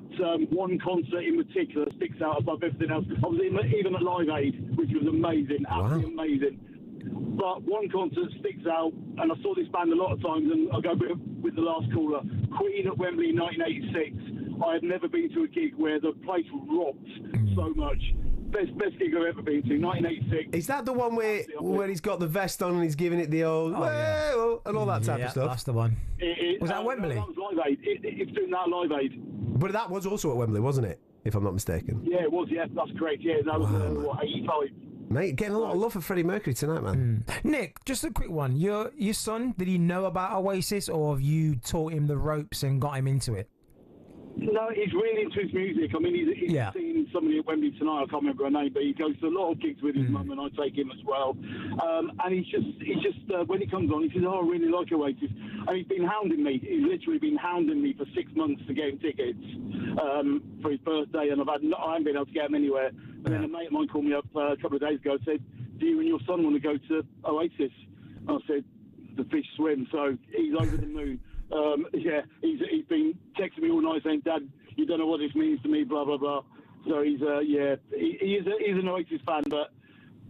one concert in particular sticks out above everything else. I was even at Live Aid, which was amazing, absolutely amazing. But one concert sticks out, and I saw this band a lot of times, and I'll go with the last caller. Queen at Wembley in 1986. I had never been to a gig where the place rocked so much. Best gig I've ever been to, 1986. Is that the one where he's got the vest on and he's giving it the old whoa, and all that type of stuff? That's the one. Was that Wembley? That was Live Aid. It's doing that Live Aid. But that was also at Wembley, wasn't it? If I'm not mistaken. Yeah, it was. Yeah, that's correct. Yeah, that was 85. Mate, getting a lot of love for Freddie Mercury tonight, man. Nick, just a quick one. Your son, did he know about Oasis, or have you taught him the ropes and got him into it? No, he's really into his music. I mean, he's seen somebody at Wembley tonight. I can't remember her name, but he goes to a lot of gigs with his mum, and I take him as well. And he's just when he comes on, he says, "Oh, I really like Oasis," and he's been hounding me. He's literally been hounding me for 6 months to get him tickets for his birthday, and I haven't been able to get him anywhere. And then a mate of mine called me up a couple of days ago and said, "Do you and your son want to go to Oasis?" And I said, "The fish swim," so he's over the moon. He's been texting me all night saying, "Dad, you don't know what this means to me," blah blah blah. So he's he's an Oasis fan, but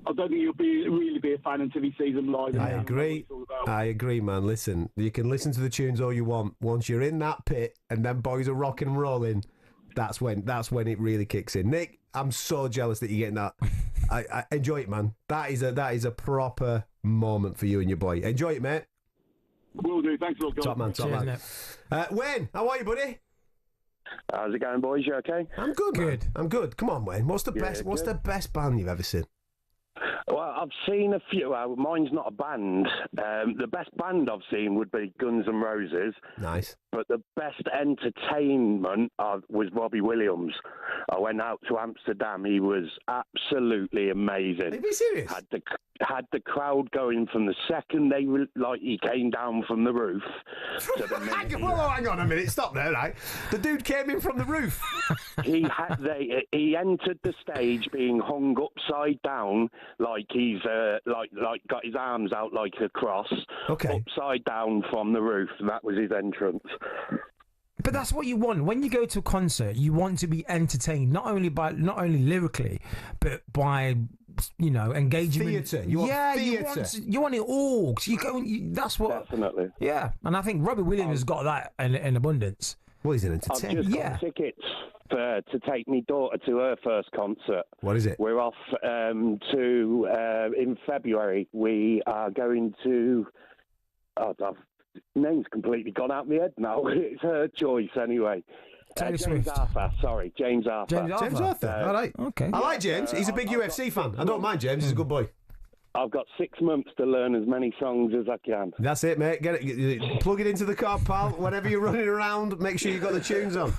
I don't think he'll really be a fan until he sees them live. I agree, man. Listen, you can listen to the tunes all you want. Once you're in that pit and them boys are rocking and rolling, that's when it really kicks in. Nick, I'm so jealous that you're getting that. I enjoy it, man. That is a proper moment for you and your boy. Enjoy it, mate. Will do. Thanks a lot, guys. Top man. Wayne, how are you, buddy? How's it going, boys? You okay? I'm good, man. I'm good. Come on, Wayne. What's the best band you've ever seen? Well, I've seen a few. Mine's not a band. The best band I've seen would be Guns N' Roses. Nice. But the best entertainment was Robbie Williams. I went out to Amsterdam. He was absolutely amazing. Are you serious? Had the crowd going from the second he came down from the roof to the minute. Hang on a minute. Stop there, right? The dude came in from the roof. He entered the stage being hung upside down, like he's got his arms out like a cross, upside down from the roof, and that was his entrance. But that's what you want when you go to a concert. You want to be entertained, not only lyrically, but by engaging. Theatre. You want theatre. You want it all. That's what. Definitely. Yeah, and I think Robbie Williams has got that in abundance. Well, he's an entertainer. I've just got tickets to take my daughter to her first concert. What is it? We're off in February. We are going to. Name's completely gone out of my head now. It's her choice anyway. James Arthur. Sorry, James Arthur. James Arthur. All right. Okay. I like James. He's a big UFC fan. I don't mind James. He's a good boy. I've got 6 months to learn as many songs as I can. That's it, mate. Get it. Plug it into the car, pal. Whenever you're running around, make sure you got the tunes on.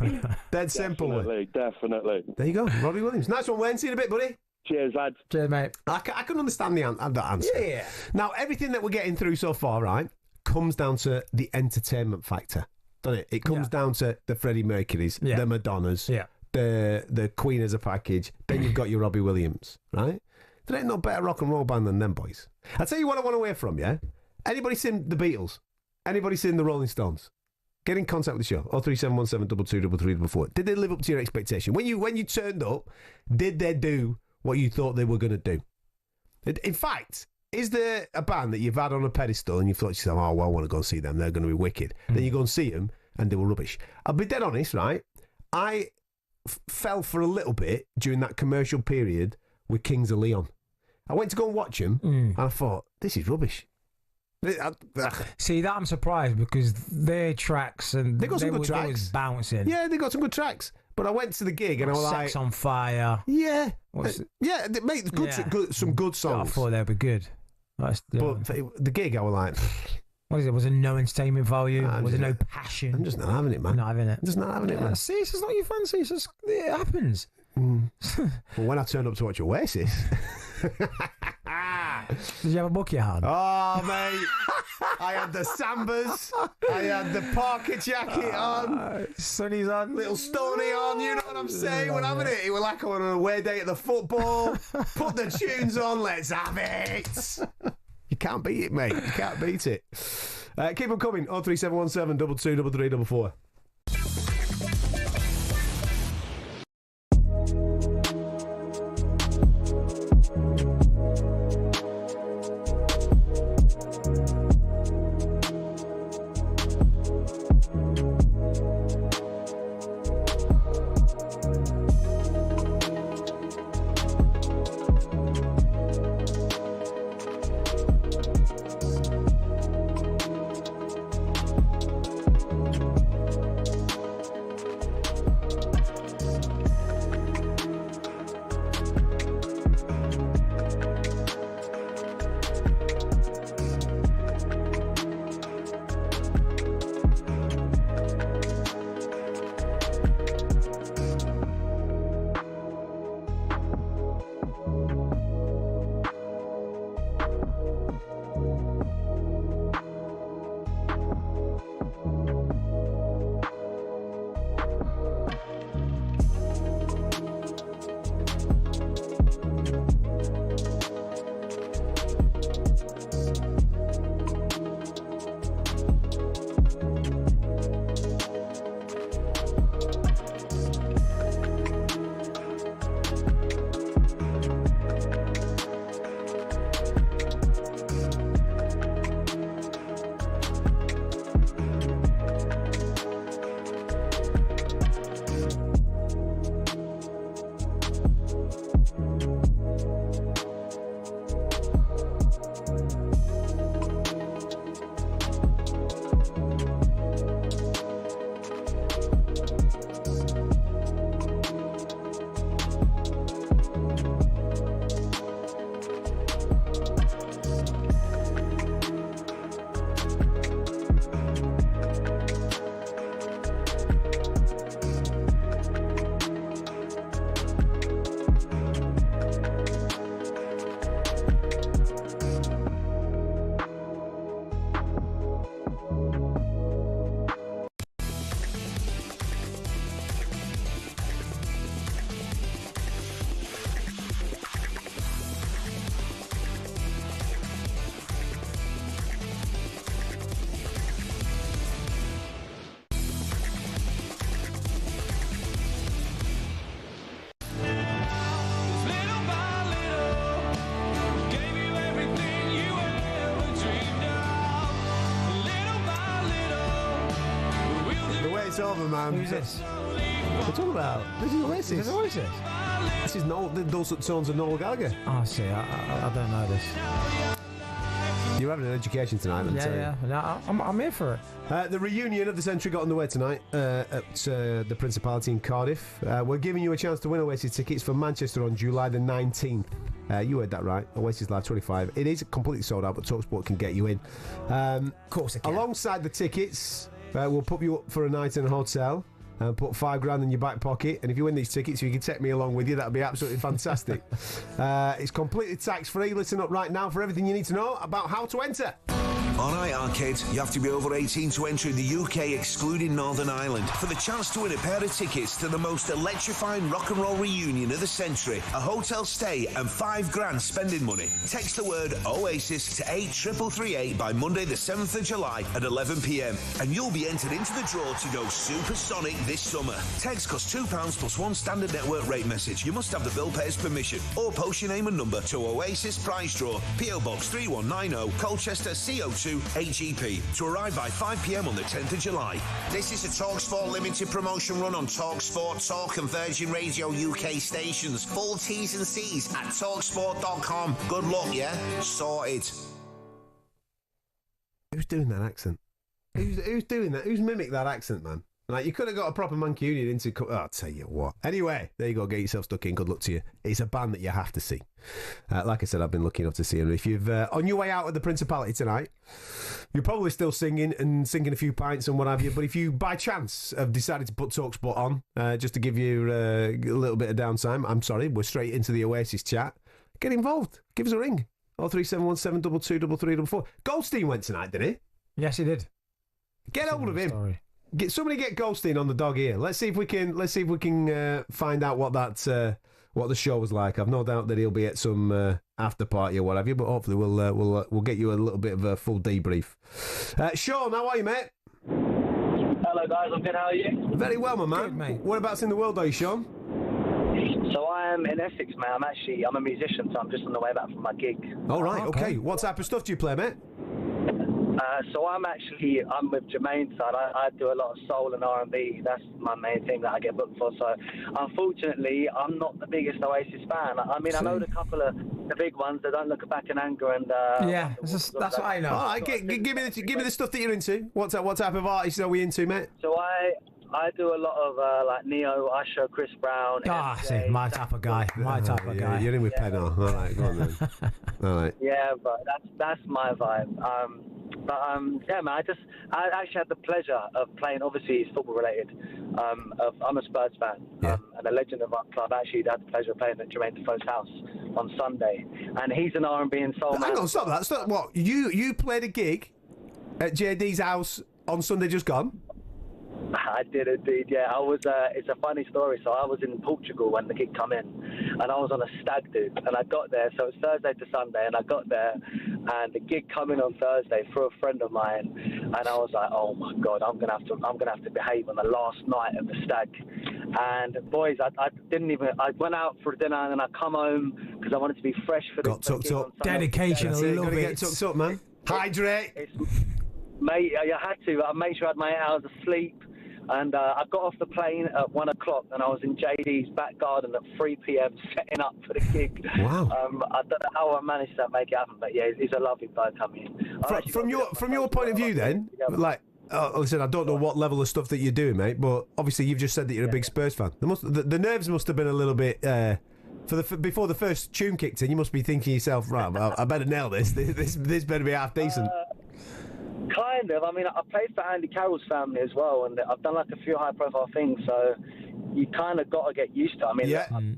Dead simple. Definitely. There you go. Robbie Williams. Nice one, Wayne. See you in a bit, buddy. Cheers, lads. Cheers, mate. I can understand that answer. Yeah. Now, everything that we're getting through so far, right, comes down to the entertainment factor, doesn't it? It comes down to the Freddie Mercurys, the Madonnas, the Queen as a package. Then you've got your Robbie Williams, right? There ain't no better rock and roll band than them boys. I'll tell you what I want to hear from you. Anybody seen the Beatles? Anybody seen the Rolling Stones? Get in contact with the show. 03717 223334. Did they live up to your expectation? When you turned up, did they do what you thought they were going to do? In fact, is there a band that you've had on a pedestal and you thought to yourself, oh, well, I want to go and see them, they're going to be wicked. Then you go and see them and they were rubbish. I'll be dead honest, right? I fell for a little bit during that commercial period with Kings of Leon. I went to go and watch them, and I thought, this is rubbish. See, that I'm surprised because their tracks and they got some good tracks. They was bouncing. Yeah, they got some good tracks. But I went to the gig and I was like, Sex on Fire. Yeah, they made some good songs. I thought they'd be good. But the gig, I was like, what is it? Was there no entertainment value? Was there no passion? I'm just not having it, man. Not having it. I'm just not having it, man. See, it's just not your fancy. It's just, it happens. Well, when I turned up to watch Oasis. Did you have a bucket hand? Oh, mate. I had the Sambas. I had the parka jacket on. Sunny's on. Little Stony on. You know what I'm saying? We're having it. It was like on an away day at the football. Put the tunes on. Let's have it. You can't beat it, mate. You can't beat it. Keep them coming. 03717 22 3344. It's over, man. Who's this? What are you talking about? This is Oasis. Is this Oasis? This is the dulcet tones of Noel Gallagher. Oh, see, I don't know this. You're having an education tonight, let me tell you. Yeah, I'm here for it. The reunion of the century got underway tonight at the Principality in Cardiff. We're giving you a chance to win Oasis tickets for Manchester on July the 19th. You heard that right. Oasis Live 25. It is completely sold out, but talkSPORT can get you in. Of course it can. Alongside the tickets, we'll put you up for a night in a hotel and put $5,000 in your back pocket. And if you win these tickets, you can take me along with you. That'd be absolutely fantastic. It's completely tax-free. Listen up right now for everything you need to know about how to enter. On iArcade, you have to be over 18 to enter in the UK, excluding Northern Ireland, for the chance to win a pair of tickets to the most electrifying rock and roll reunion of the century, a hotel stay and $5,000 spending money. Text the word Oasis to 83338 by Monday the 7th of July at 11 p.m. and you'll be entered into the draw to go supersonic this summer. Text costs £2 plus one standard network rate message. You must have the bill payer's permission or post your name and number to Oasis Prize Draw, PO Box 3190, Colchester, CO2 2 8GP to arrive by 5 p.m. on the 10th of July. This is a talkSPORT limited promotion run on talkSPORT, Talk and Virgin Radio UK stations. Full T's and C's at talksport.com. Good luck, yeah? Sorted. Who's doing that accent? Who's doing that? Who's mimicked that accent, man? Like, you could have got a proper Mancunian into... Oh, I'll tell you what. Anyway, there you go. Get yourself stuck in. Good luck to you. It's a band that you have to see. Like I said, I've been lucky enough to see them. If you've on your way out of the Principality tonight, you're probably still singing and sinking a few pints and what have you. But if you, by chance, have decided to put talkSPORT on, just to give you a little bit of downtime, I'm sorry, we're straight into the Oasis chat. Get involved. Give us a ring. 03717223344. Goldstein went tonight, didn't he? Yes, he did. Get hold of him. Sorry. Somebody get Goldstein on the dog here. Let's see if we can find out what the show was like. I've no doubt that he'll be at some after party or what have you, but hopefully we'll get you a little bit of a full debrief. Sean, how are you, mate? Hello, guys. I'm good. How are you? Very well, my man. Good, mate. Whereabouts in the world are you, Sean? So I am in Essex, mate. I'm a musician, so I'm just on the way back from my gig. All right. Okay. What type of stuff do you play, mate? So I'm with Jermaine's side. I do a lot of soul and R&B. That's my main thing that I get booked for. So unfortunately, I'm not the biggest Oasis fan. I mean, I know the couple of the big ones that Don't Look Back in Anger and that's what I know. All right, give me the stuff that you're into. What type of artists are we into, mate? So I do a lot of like Neo, Usher, Chris Brown. See, my type of guy. My type of guy. You're in with Pennant. All right, go on then. All right. Yeah, but that's my vibe. Yeah, man, I actually had the pleasure of playing, obviously it's football related, I'm a Spurs fan, and a legend of our club. Actually had the pleasure of playing at Jermaine Defoe's house on Sunday, and he's an R&B and soul man. Hang on, stop that. Stop. What? You played a gig at JD's house on Sunday just gone? I did indeed, yeah. It's a funny story. So I was in Portugal when the gig come in, and I was on a stag do, and I got there. So it's Thursday to Sunday, and I got there, and the gig come in on Thursday for a friend of mine, and I was like, oh my God, I'm gonna have to behave on the last night of the stag. And boys, I went out for dinner, and then I come home because I wanted to be fresh for the tucked up. Dedication, I love it. Get tucked up, man. Hydrate. Mate, I had to. I made sure I had my 8 hours of sleep. And I got off the plane at 1 o'clock, and I was in JD's back garden at 3 p.m. setting up for the gig. Wow! I don't know how I managed to make it happen, but yeah, he's a lovely guy coming in. From your point of view, then, like, listen, I don't know what level of stuff that you're doing, mate, but obviously you've just said that you're a big Spurs fan. The nerves must have been a little bit. Before the first tune kicked in, you must be thinking to yourself, right, I better nail this. This better be half decent. Kind of. I mean, I played for Andy Carroll's family as well, and I've done like a few high-profile things, so you kind of got to get used to it. I mean,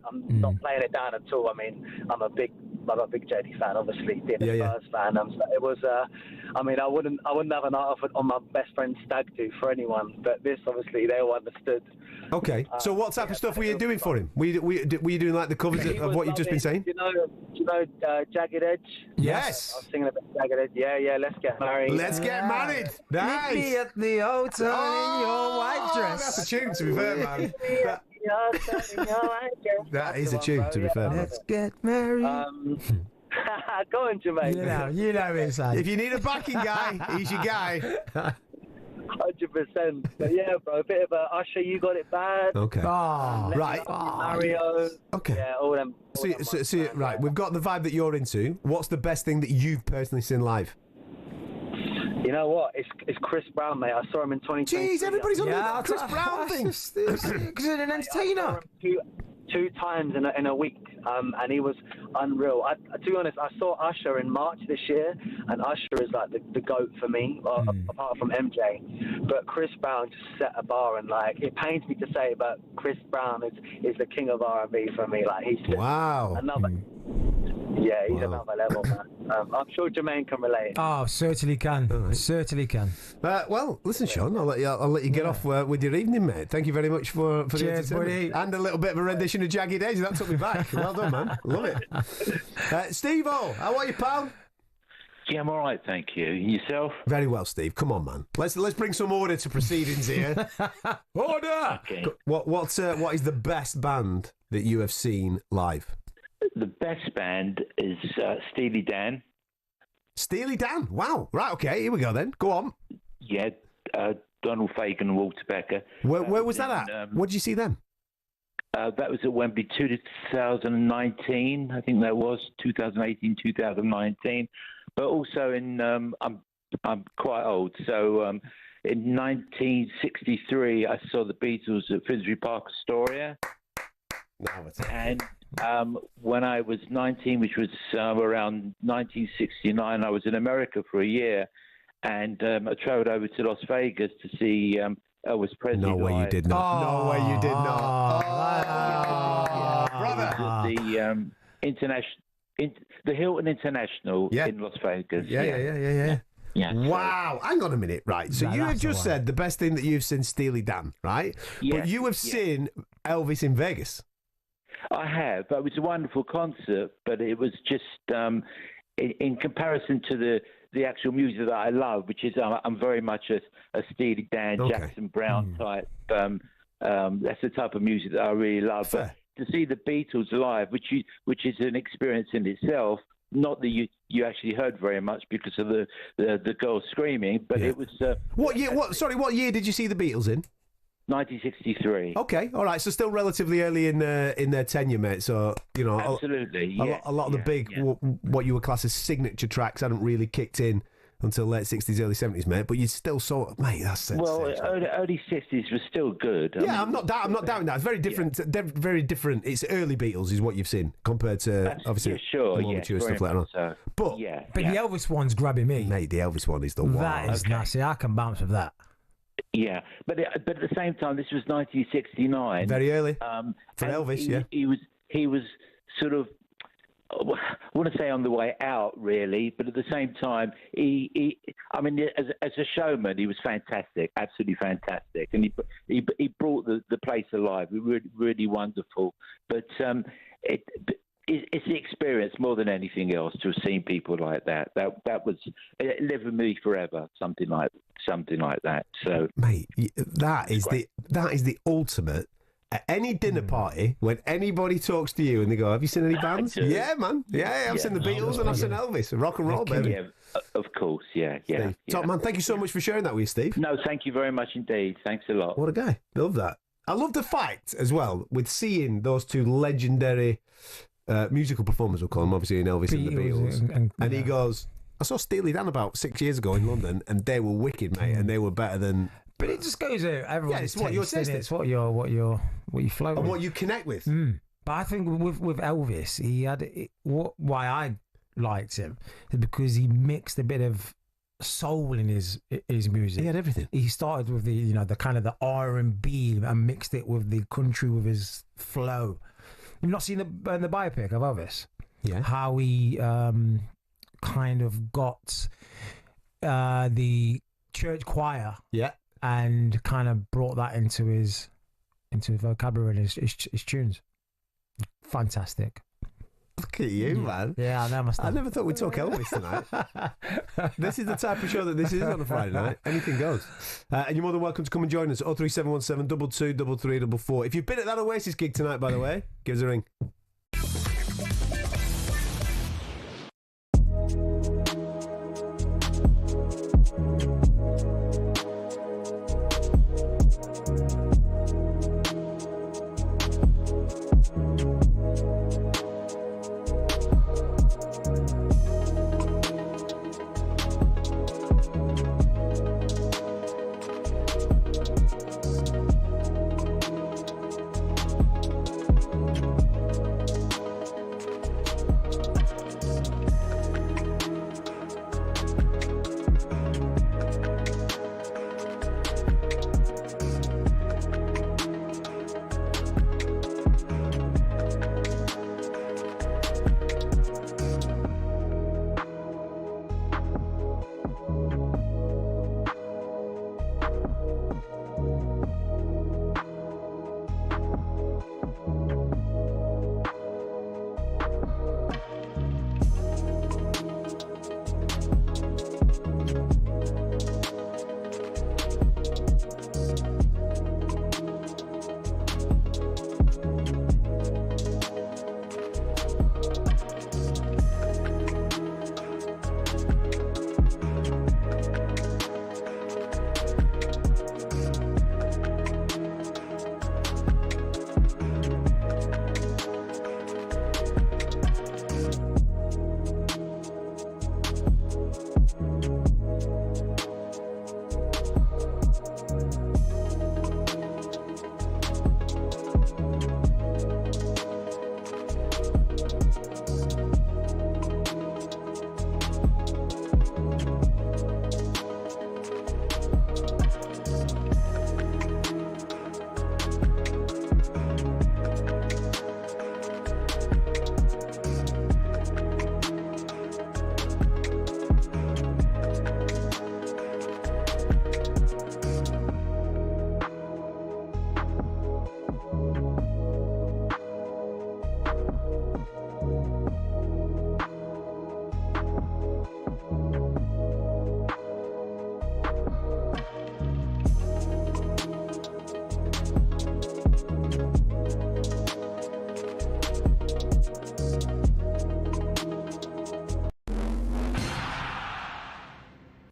I'm not playing it down at all. I mean, I'm a big JD fan, obviously, being a Spurs fan. So it was, I mean, I wouldn't have a night off on my best friend's stag do for anyone, but this, obviously, they all understood. Okay, so what type of stuff were you doing for him? Were you doing like the covers of what you've just been saying? Do you know Jagged Edge? Yes. I was singing about Jagged Edge. Yeah, let's get married. Let's get married. Nice. Meet me at the hotel in your white dress. That's a tune, to be fair, man. That is a tune, to be fair, man. Let's get married. Go on, Jermaine. You know it, son. If you need a backing guy, he's your guy. 100%. But yeah, bro, a bit of a Usher, You Got It Bad. Okay. Right. Mario. Okay. Yeah, all them. So, right, we've got the vibe that you're into. What's the best thing that you've personally seen live? You know what? It's Chris Brown, mate. I saw him in 2020. Jeez, everybody's on the Chris Brown thing. Because he's an entertainer. Two times in a week, and he was unreal. To be honest, I saw Usher in March this year, and Usher is like the GOAT for me, apart from MJ. But Chris Brown just set a bar, and like it pains me to say, but Chris Brown is the king of R&B for me. Like he's just another. Yeah, he's another level, man. I'm sure Jermaine can relate. Oh, certainly can. Right. Certainly can. Well, listen, Sean, I'll let you get off with your evening, mate. Thank you very much for the entertainment. And a little bit of a rendition of Jagged Edge. That took me back. Well done, man. Love it. Steve-O, how are you, pal? Yeah, I'm all right, thank you. Yourself? Very well, Steve. Come on, man. Let's bring some order to proceedings here. Order! Okay. What is the best band that you have seen live? The best band is Steely Dan. Steely Dan. Wow. Right, okay, here we go then. Go on. Yeah, Donald Fagen and Walter Becker. Where was that at? What did you see them? That was at Wembley 2019. I think that was 2018, 2019. But also in, I'm quite old, so in 1963, I saw the Beatles at Finsbury Park, Astoria. And when I was 19, which was around 1969, I was in America for a year, and I travelled over to Las Vegas to see Elvis Presley. No way you did not. No way you did not. Brother. The Hilton International in Las Vegas. Yeah. Wow. Hang on a minute. Right. So you have just said the best thing that you've seen Steely Dan, right? Yes, but you have seen Elvis in Vegas. I have. It was a wonderful concert, but it was just in comparison to the actual music that I love, which is I'm very much a Steely Dan, Jackson Brown type. That's the type of music that I really love. But to see the Beatles live, which is an experience in itself, not that you actually heard very much because of the girls screaming, but it was. What year? What year did you see the Beatles in? 1963. Okay, all right. So still relatively early in their tenure, mate. So absolutely, a lot of the big what you would class as signature tracks hadn't really kicked in until late 60s, early 70s, mate. But you still saw, mate. That's sensational. Well, early 60s was still good. I'm not doubting that. It's very different. Very different. It's early Beatles is what you've seen compared to obviously more mature stuff later on. So. But the Elvis one's grabbing me, mate. The Elvis one is the one. That is nasty. I can bounce with that. Yeah, but at the same time, this was 1969. Very early for Elvis. He was sort of, I want to say on the way out, really, but at the same time, he as a showman, he was fantastic, absolutely fantastic, and he brought the place alive. Really, really wonderful. But it's the experience more than anything else to have seen people like that. That was it lived with me forever. Something like that. So, mate, that is the ultimate. At any dinner party, when anybody talks to you and they go, "Have you seen any bands?" Yeah, man. Yeah, I've seen the Beatles and I've seen Elvis. Rock and roll, baby. Yeah, of course. Yeah. Top man, thank you so much for sharing that with you, Steve. No, thank you very much indeed. Thanks a lot. What a guy. Love that. I love the fact as well with seeing those two legendary musical performers, we'll call them, obviously in Elvis and the Beatles. And he goes, I saw Steely Dan about 6 years ago in London, and they were wicked, mate, and they were better than. But it just goes to everyone's it's what you're tasting. It's what you flow and with. what you connect with. But I think with Elvis, he had why I liked him is because he mixed a bit of soul in his music. He had everything. He started with the kind of the R&B and mixed it with the country with his flow. You've not seen the biopic of Elvis? Yeah. How he kind of got the church choir. Yeah. And kind of brought that into his vocabulary and his tunes. Fantastic. Look at you, man. Yeah, I never thought we'd talk Elvis tonight. This is the type of show that this is on a Friday night. Anything goes. And you're more than welcome to come and join us. 03717 22 3344. If you've been at that Oasis gig tonight, by the way, give us a ring.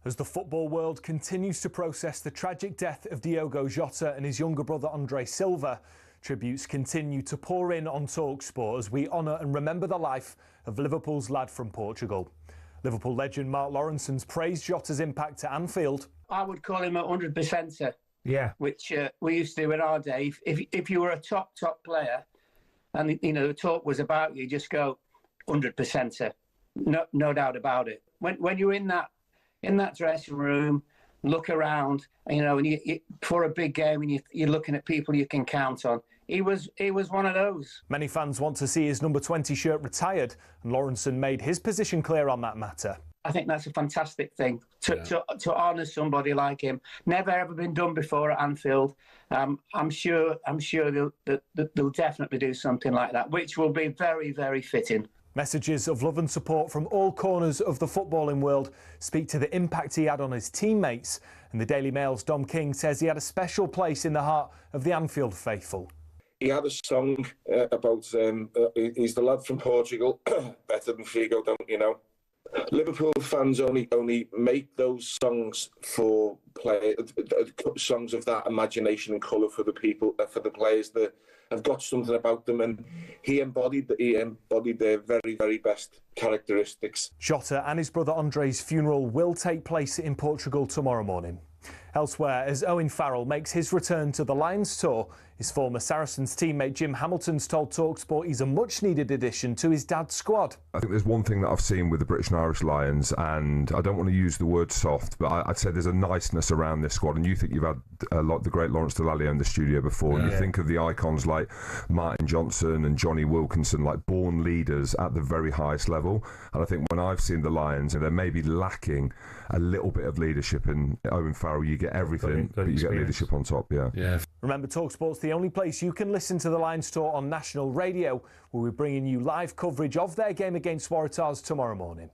As the football world continues to process the tragic death of Diogo Jota and his younger brother Andre Silva, tributes continue to pour in on talkSPORT as we honour and remember the life of Liverpool's lad from Portugal. Liverpool legend Mark Lawrenson's praised Jota's impact at Anfield. I would call him a 100%er. Yeah. Which we used to do in our day. If you were a top player and, you know, the talk was about you, just go 100%er. No doubt about it. When you're in that dressing room, look around, you know, and you for a big game and you're looking at people you can count on. He was one of those. Many fans want to see his number 20 shirt retired, and Lawrenson made his position clear on that matter. I think that's a fantastic thing to honour somebody like him. Never ever been done before at Anfield. I'm sure they'll definitely do something like that, which will be very, very fitting. Messages of love and support from all corners of the footballing world speak to the impact he had on his teammates. And the Daily Mail's Dom King says he had a special place in the heart of the Anfield faithful. He had a song about he's the lad from Portugal, better than Figo, don't you know? Liverpool fans only make those songs for songs of that imagination and colour for the people, for the players that have got something about them, and he embodied their very, very best characteristics. Jota and his brother Andre's funeral will take place in Portugal tomorrow morning. Elsewhere, as Owen Farrell makes his return to the Lions tour, his former Saracens teammate Jim Hamilton's told talkSPORT he's a much-needed addition to his dad's squad. I think there's one thing that I've seen with the British and Irish Lions, and I don't want to use the word soft, but I'd say there's a niceness around this squad. And you think you've had the great Lawrence Delalio in the studio before, and you think of the icons like Martin Johnson and Johnny Wilkinson, like born leaders at the very highest level. And I think when I've seen the Lions, and they're maybe lacking a little bit of leadership in Owen Farrell, you get everything, but you get leadership on top. Yeah. Remember, talkSPORT's the only place you can listen to the Lions tour on national radio. We'll be bringing you live coverage of their game against Waratahs tomorrow morning.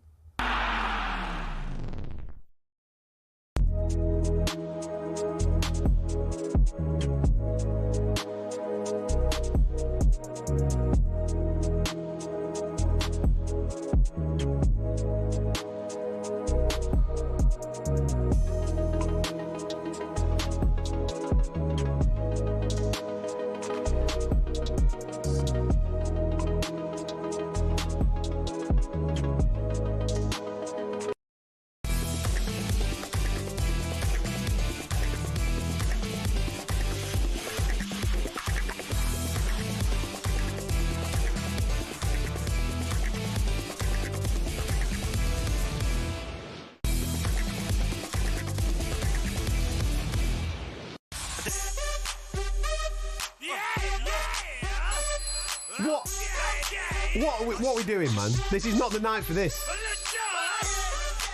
What are we doing, man? This is not the night for this.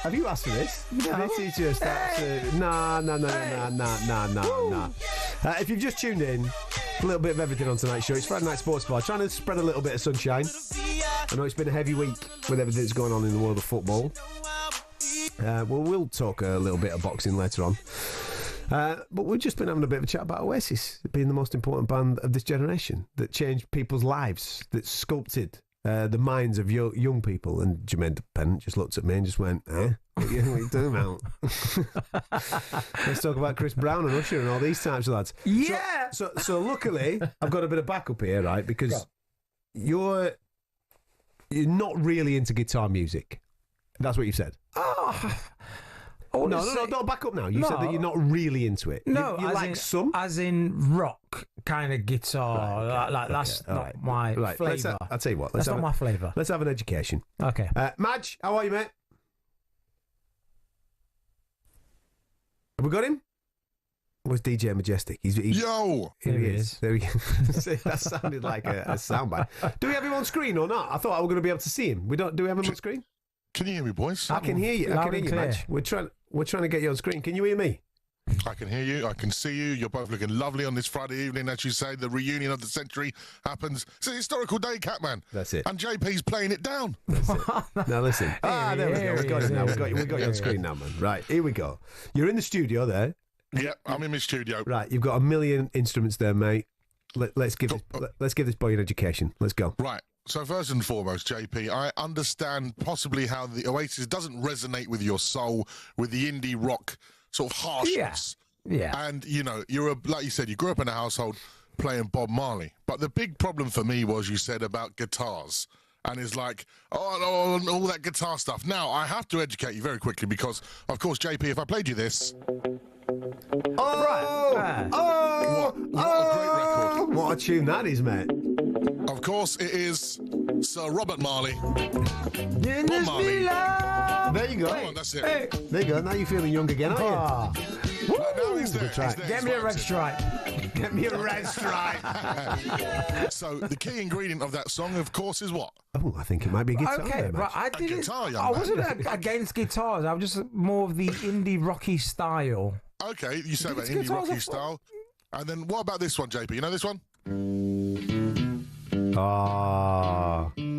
Have you asked for this? No. This is just absolute... Nah. If you've just tuned in, a little bit of everything on tonight's show. It's Friday Night Sports Bar, trying to spread a little bit of sunshine. I know it's been a heavy week with everything that's going on in the world of football. We'll talk a little bit of boxing later on. But we've just been having a bit of a chat about Oasis being the most important band of this generation that changed people's lives, that sculpted the minds of young people. And Jermaine Pennant just looked at me and just went, what are you doing about? Let's talk about Chris Brown and Usher and all these types of lads. Yeah! So luckily, I've got a bit of backup here, right? Because you're not really into guitar music. That's what you said. No, back up now. You said that you're not really into it. No, you like some? As in rock kind of guitar. That's not my flavour. I'll tell you what. That's not my flavour. Let's have an education. Okay. Madge, how are you, mate? Have we got him? Where's DJ Majestic? Yo! Here he is. There we go. That sounded like a soundbite. Do we have him on screen or not? I thought I was going to be able to see him. Do we have him on screen? Can you hear me, boys? I can hear you. I can hear you, Madge. We're trying to get you on screen. Can you hear me? I can hear you. I can see you. You're both looking lovely on this Friday evening. As you say, the reunion of the century happens. It's a historical day, Catman. That's it. And JP's playing it down. That's it. Now listen. There we go. We got it now. We got you on screen now, man. Right, here we go. You're in the studio there. Yeah, I'm in my studio. Right, you've got a million instruments there, mate. Let's give this boy an education. Let's go. Right. So first and foremost, JP, I understand possibly how the Oasis doesn't resonate with your soul, with the indie rock sort of harshness. Yeah. And, you know, like you said, you grew up in a household playing Bob Marley. But the big problem for me was you said about guitars. And it's like, all that guitar stuff. Now, I have to educate you very quickly because, of course, JP, if I played you this... What a great record. What a tune that is, mate. Of course, it is Sir Robert Marley. Bob Marley. There you go. Come on, that's it. Hey. There you go. Now you're feeling young again, aren't you? Now he's there. Get me a red stripe. Get me a red stripe. So the key ingredient of that song, of course, is what? Oh, I think it might be guitar. Okay, right. I wasn't against guitars. I was just more of the indie rocky style. Okay, you said about indie rocky style. And then what about this one, JP? You know this one?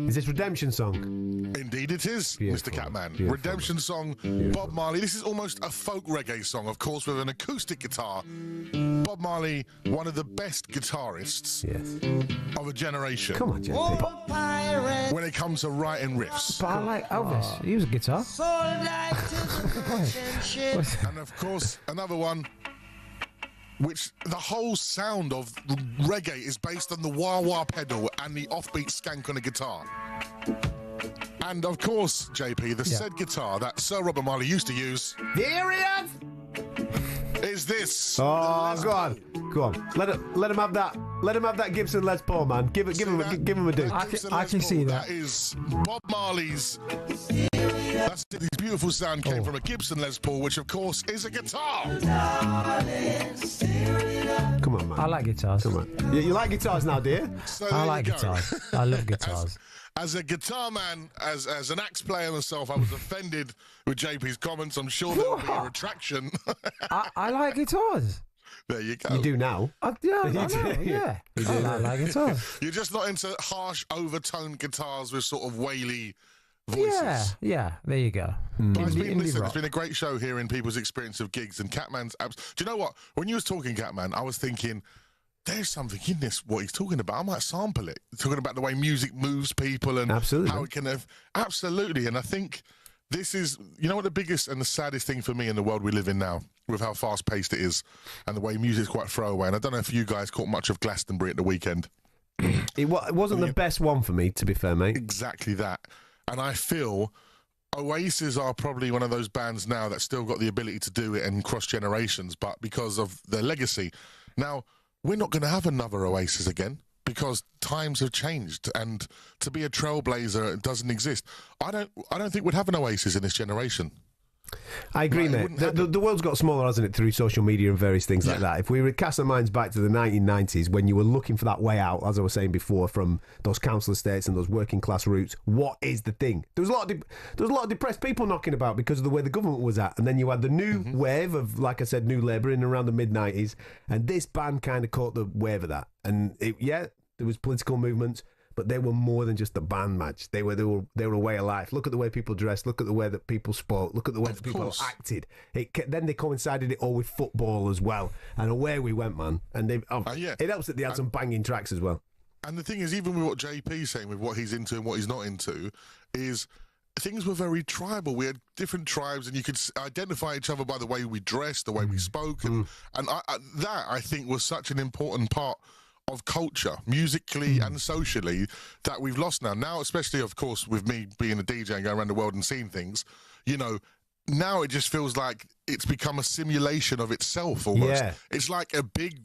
Is this Redemption Song? Indeed it is, Beautiful. Mr. Catman. Beautiful. Redemption Song, Bob Marley. This is almost a folk reggae song, of course, with an acoustic guitar. Bob Marley, one of the best guitarists of a generation. Come on, JP. When it comes to writing riffs. But I like Elvis. He was a guitar. And of course, another one, which the whole sound of reggae is based on the wah-wah pedal and the offbeat skank on a guitar. And of course, JP, the said guitar that Sir Robert Marley used to use... Here he is this. Oh, go on. Let him have that. Let him have that Gibson Les Paul, man. Give him a do. I can see that. That is Bob Marley's... That's it. His beautiful sound came from a Gibson Les Paul, which of course is a guitar. Come on, man. I like guitars. Come on. You like guitars now, dear? So I like guitars. I love guitars. As a guitar man, as an axe player myself, I was offended with JP's comments. I'm sure there will be a retraction. I like guitars. There you go. You do now? I know. I like guitars. You're just not into harsh, overtoned guitars with sort of waily voices. Yeah. There you go. But it's been a great show hearing people's experience of gigs and Catman's abs. Do you know what? When you was talking, Catman, I was thinking, there's something in this, what he's talking about. I might sample it. Talking about the way music moves people and how it can have... Absolutely. And I think this is, you know what the biggest and the saddest thing for me in the world we live in now, with how fast-paced it is and the way music's quite throwaway. And I don't know if you guys caught much of Glastonbury at the weekend. It wasn't the best one for me, to be fair, mate. Exactly that. And I feel Oasis are probably one of those bands now that still got the ability to do it and cross generations, but because of their legacy. Now, we're not going to have another Oasis again because times have changed, and to be a trailblazer doesn't exist. I don't think we'd have an Oasis in this generation. I agree, mate. The world's got smaller, hasn't it, through social media and various things like that. If we would cast our minds back to the 1990s, when you were looking for that way out, as I was saying before, from those council estates and those working class routes, what is the thing? There was a lot of depressed people knocking about because of the way the government was at, and then you had the new wave of, like I said, New Labour in around the mid-90s, and this band kind of caught the wave of that. And there was political movements, but they were more than just a band match. They were a way of life. Look at the way people dressed. Look at the way that people spoke. Look at the way that people acted. Then they coincided it all with football as well. And away we went, man. And it helps that they had some banging tracks as well. And the thing is, even with what JP's saying, with what he's into and what he's not into, is things were very tribal. We had different tribes, and you could identify each other by the way we dressed, the way we spoke. And that, I think, was such an important part of culture, musically and socially, that we've lost now. Now, especially, of course, with me being a DJ and going around the world and seeing things, you know, now it just feels like it's become a simulation of itself almost. Yeah. It's like a big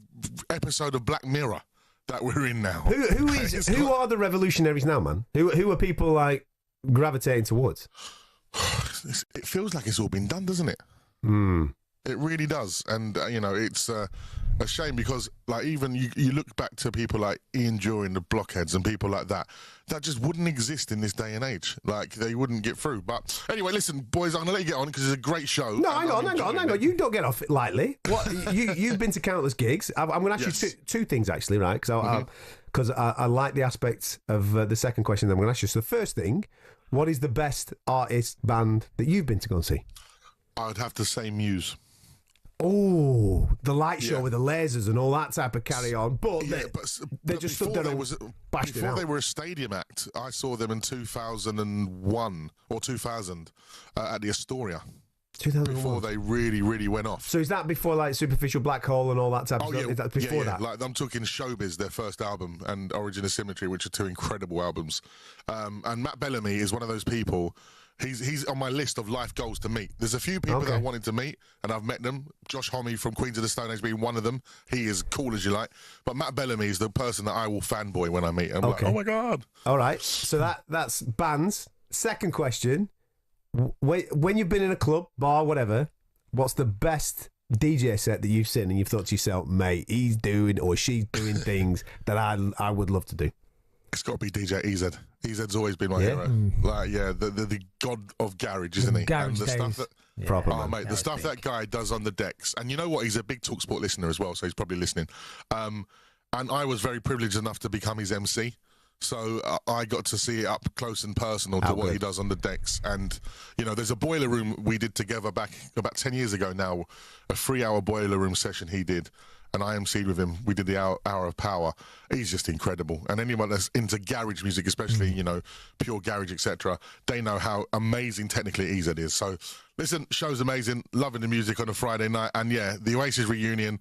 episode of Black Mirror that we're in now. Who are the revolutionaries now, man? Who are people like gravitating towards? It feels like it's all been done, doesn't it? It really does. And, you know, it's a shame because, like, even you look back to people like Ian Dury, the Blockheads and people like that just wouldn't exist in this day and age. Like, they wouldn't get through. But anyway, listen, boys, I'm going to let you get on because it's a great show. No, hang on. You don't get off it lightly. You've been to countless gigs. I'm going to ask you two things, actually, right? Because I like the aspects of the second question that I'm going to ask you. So the first thing, what is the best artist band that you've been to go and see? I would have to say Muse. Oh, the light show with the lasers and all that type of carry on. But they just stood there and bashed it out. Before they were a stadium act, I saw them in 2001 or 2000 at the Astoria. 2001. Before they really, really went off. So is that before like Superficial Black Hole and all that type of stuff? Yeah, is that before that? Like I'm talking Showbiz, their first album, and Origin of Symmetry, which are two incredible albums. And Matt Bellamy is one of those people. He's on my list of life goals to meet. There's a few people that I wanted to meet, and I've met them. Josh Homme from Queens of the Stone Age being one of them. He is cool as you like. But Matt Bellamy is the person that I will fanboy when I meet him. Like, oh my God. All right. So that's bands. Second question. When you've been in a club, bar, whatever, what's the best DJ set that you've seen and you've thought to yourself, mate, he's doing or she's doing things that I would love to do? It's got to be DJ EZ. EZ's always been my hero. Like, the god of garage, isn't he? Garage and the days. stuff that, Proper, mate, man. the stuff that guy does on the decks. And you know what? He's a big talkSPORT listener as well, so he's probably listening. And I was very privileged enough to become his MC. So I got to see it up close and personal to what he does on the decks. And, you know, there's a boiler room we did together back about 10 years ago now, a 3-hour boiler room session he did. And I emceed with him. We did the hour of power. He's just incredible. And anyone that's into garage music, especially, you know, pure garage, etc., they know how amazing technically EZ is. So, listen, show's amazing. Loving the music on a Friday night. And, yeah, the Oasis reunion,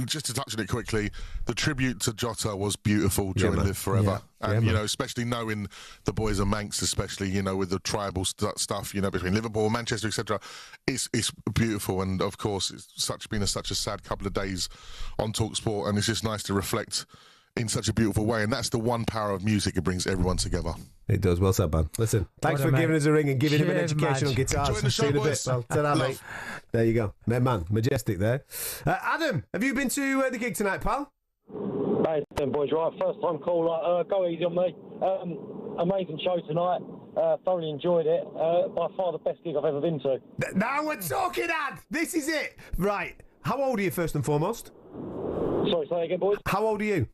just to touch on it quickly, the tribute to Jota was beautiful during Live Forever. And, you know, especially knowing the boys of Manx, especially, you know, with the tribal stuff, you know, between Liverpool, Manchester, etc., it's beautiful. And, of course, it's been such a sad couple of days on talkSPORT, and it's just nice to reflect in such a beautiful way. And that's the one power of music. It brings everyone together. It does. Well said, man. Listen, thanks for giving us a ring and giving him an education on guitars. Enjoy the show, boys. Well, ta-ra, mate. There you go. Man, majestic there. Adam, have you been to the gig tonight, pal? Hey, boys, right. First time call. Go easy on me. Amazing show tonight. Thoroughly enjoyed it. By far the best gig I've ever been to. Now we're talking, Ad. This is it. Right. How old are you, first and foremost? Sorry, say again, boys. How old are you?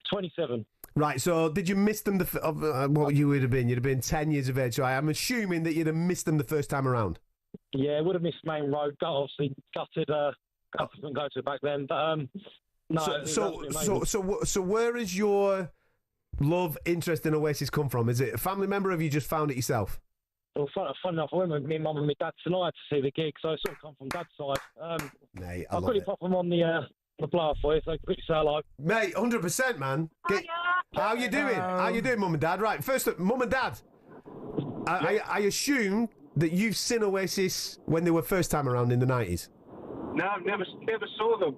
27. Right, so did you miss them, what you would have been? You'd have been 10 years of age, so I'm assuming that you'd have missed them the first time around. Yeah, would have missed Main Road. Obviously gutted, couldn't go to it back then, but no. So where is your love, interest in Oasis come from? Is it a family member, or have you just found it yourself? Well, fun enough, I went with me mum and my dad tonight to see the gig, so it sort of come from dad's side. Mate, I'll quickly pop them on the blower for you, so quickly say hello. Mate, 100%, man. How you doing? How you doing, mum and dad? Right, first up, mum and dad, I assume that you've seen Oasis when they were first time around in the 90s. No, never saw them.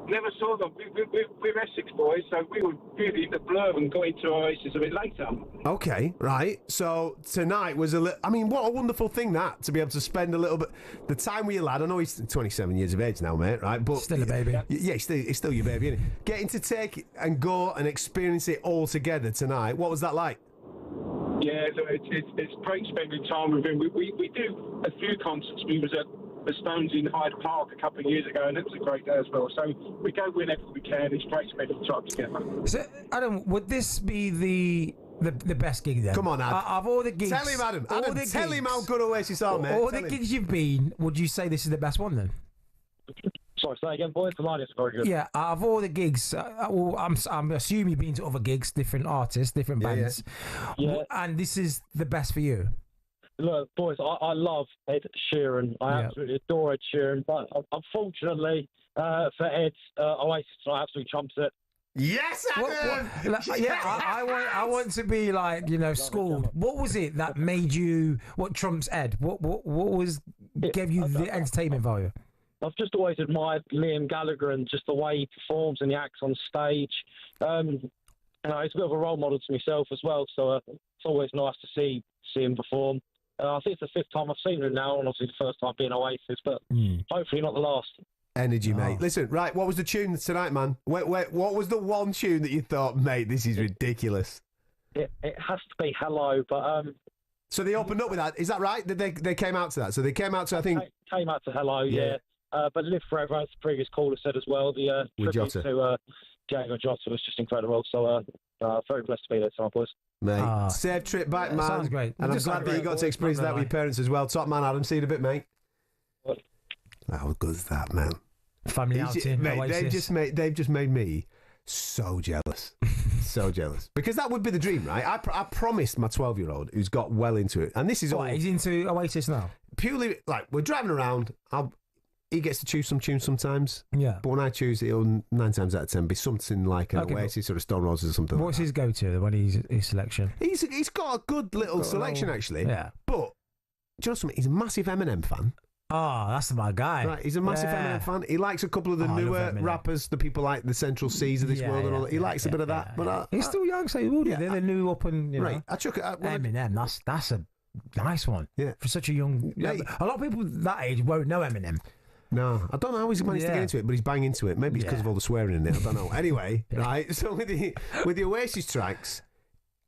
Never saw them. We're Essex boys, so we were really into Blur and got into Oasis a bit later. Okay, right. So tonight was what a wonderful thing that, to be able to spend a little bit the time with your lad. I know he's 27 years of age now, mate, right? But still a baby. Yeah, he's still your baby, isn't he? Getting to take and go and experience it all together tonight. What was that like? Yeah, it's great spending time with him. We do a few concerts. We was at the Stones in Hyde Park a couple of years ago, and it was a great day as well. So we go whenever we can. It's great spending time together. So, Adam, would this be the best gig then? Come on, Adam. Of all the gigs, tell him, Adam. Tell him how good Oasis are, man. All the gigs you've been, would you say this is the best one then? Sorry, say again, boys. The line is very good. Yeah, out of all the gigs, I'm assuming you've been to other gigs, different artists, different bands. Yeah. And this is the best for you. Look, boys, I love Ed Sheeran. I absolutely adore Ed Sheeran. But unfortunately, for Ed, Oasis absolutely trumps it. Yes, Adam! I want to be like, schooled. What was it that made you, what trumps Ed? What gave you the entertainment value? I've just always admired Liam Gallagher and just the way he performs and he acts on stage. He's a bit of a role model to myself as well, so it's always nice to see him perform. I think it's the 5th time I've seen him now, and obviously the first time being Oasis, but hopefully not the last. Energy, mate. Listen, right, what was the tune tonight, man? What was the one tune that you thought, mate, this is ridiculous? It has to be Hello, but... So they opened up with that, is that right? They came out to that? So they came out to, I think... Came out to Hello, yeah. But Live Forever, as the previous caller said as well, the tribute to Diego Jota was just incredible, so very blessed to be there tonight, boys. Mate, safe trip back, man. Sounds great. And I'm glad that you got to experience that with your parents as well. Top man, Adam. See you in a bit, mate. How good's that, man? Family outing, mate, they've just made me so jealous. So jealous. Because that would be the dream, right? I promised my 12-year-old, who's got well into it, and this is all... He's into Oasis now? Purely, like, we're driving around, he gets to choose some tunes sometimes. Yeah. But when I choose, it'll 9 times out of 10 be something like an Oasis or a Stone Roses or something. What's his go-to when his selection? He's got a good little selection, actually. Yeah. But, do you know something? He's a massive Eminem fan. Oh, that's my guy. Right, he's a massive Eminem fan. He likes a couple of the newer rappers, the people like the Central C's of this world and all that. He likes a bit of that. But he's still young, so he will do. They're the new up and, right. know. I took it. Eminem, that's a nice one. Yeah. For such a young... a lot of people that age won't know Eminem. No, I don't know how he's managed to get into it, but he's bang into it. Maybe it's because of all the swearing in it. I don't know. Anyway, right, so with the Oasis tracks...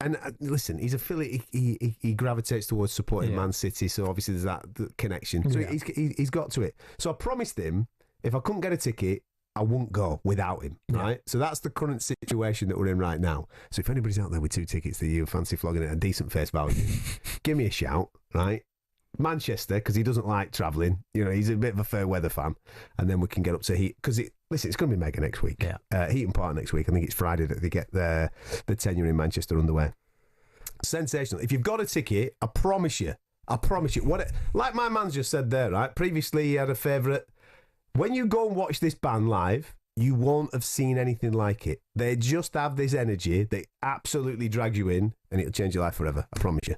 And listen, he's a Philly. He gravitates towards supporting Man City, so obviously there's that connection. So he's got to it. So I promised him if I couldn't get a ticket, I wouldn't go without him. Right. So that's the current situation that we're in right now. So if anybody's out there with 2 tickets that you fancy flogging at a decent face value, give me a shout. Right. Manchester, because he doesn't like travelling. You know, he's a bit of a fair weather fan, and then we can get up to Heat because listen, it's going to be mega next week. Yeah, Heat and Park next week. I think it's Friday that they get the tenure in Manchester underway. Sensational. If you've got a ticket, I promise you. Like my man's just said there, right? Previously, he had a favourite. When you go and watch this band live, you won't have seen anything like it. They just have this energy that absolutely drags you in, and it'll change your life forever. I promise you.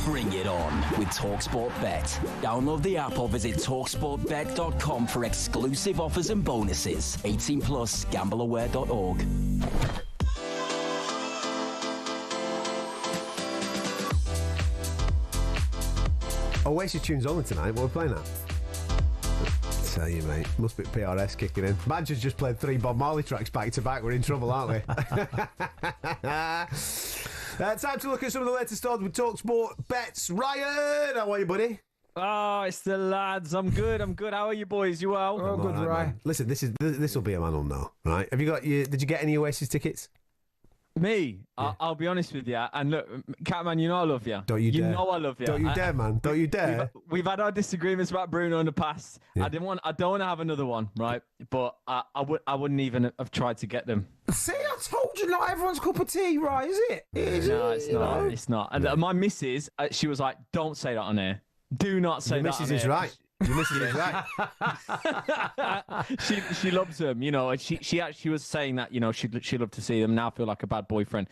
Bring it on with talkSPORT Bet. Download the app or visit talksportbet.com for exclusive offers and bonuses. 18 plus, gambleaware.org. Oasis tunes only tonight. What are we playing at? Tell you, mate. Must be PRS kicking in. Manchester's just played 3 Bob Marley tracks back to back. We're in trouble, aren't we? Time to look at some of the latest odds with talkSPORT bets. Ryan, how are you, buddy? Oh, it's the lads. I'm good. How are you boys? You well? Oh, good, right. Listen, this will be a man will know, right? Have you got did you get any Oasis tickets? Me? Yeah. I'll be honest with you. And look, Catman, you know I love you. Don't you dare. You know I love you. Don't you dare, man. Don't you dare. We've had our disagreements about Bruno in the past. Yeah. I don't want to have another one, right? But I wouldn't even have tried to get them. See, I told you, not everyone's cup of tea, right? Is it? No, it's not. It's not. And my missus, she was like, "Don't say that on air. Do not say that." Your missus is right. Your missus is right. She loves them, you know. And she actually was saying that, you know, she'd love to see them. Now I feel like a bad boyfriend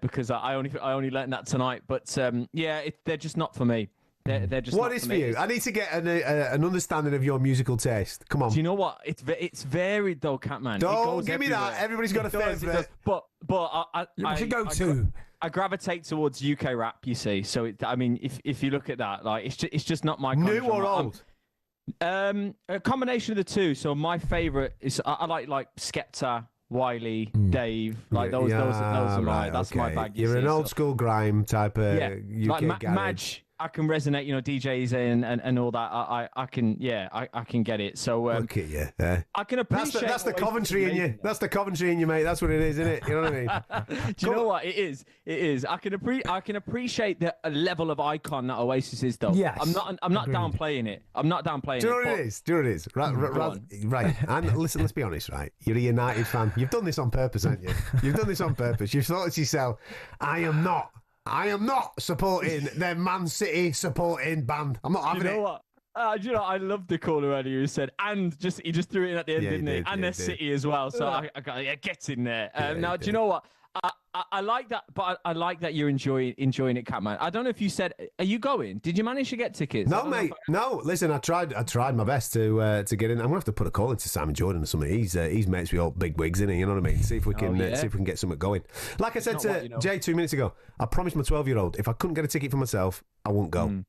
because I only learned that tonight. But they're just not for me. They're just. What is for you? I need to get an understanding of your musical taste. Come on. Do you know what? It's varied though, Catman. Don't give me that. Everybody's got a favourite. But I should go to. I gravitate towards UK rap, you see. So if you look at that, like it's just not my kind new or old. A combination of the two. So my favourite is I like Skepta, Wiley, Dave. Like those are my that's my bag. You're an old school grime type of UK like garage. Madge. I can resonate, you know, DJs and all that. I can get it. So look at you. I can appreciate. That's the Coventry in you. That's the Coventry in you, mate. That's what it is, isn't it? You know what I mean? Do you know what it is? It is. I can appreciate the level of icon that Oasis is, though. Yes. I'm not downplaying it. I'm not downplaying it. Do you know what it is? Do you know what it is? Right. And listen, let's be honest, right? You're a United fan. You've done this on purpose, haven't you? You've done this on purpose. You've thought to yourself, I am not supporting their Man City supporting band. I'm not having it. You know what? I love the caller earlier who said, and he just threw it in at the end, didn't he? And their City as well. So I got get in there. Now, do you know what? I like that, but I like that you're enjoying it, Catman. I don't know if you said, are you going? Did you manage to get tickets? No, mate. No. Listen, I tried my best to get in. I'm gonna have to put a call into Simon Jordan or something. He's mates with all big wigs, isn't he? You know what I mean? See if we can get something going. Like I said to Jay 2 minutes ago, I promised my 12-year-old if I couldn't get a ticket for myself, I wouldn't go.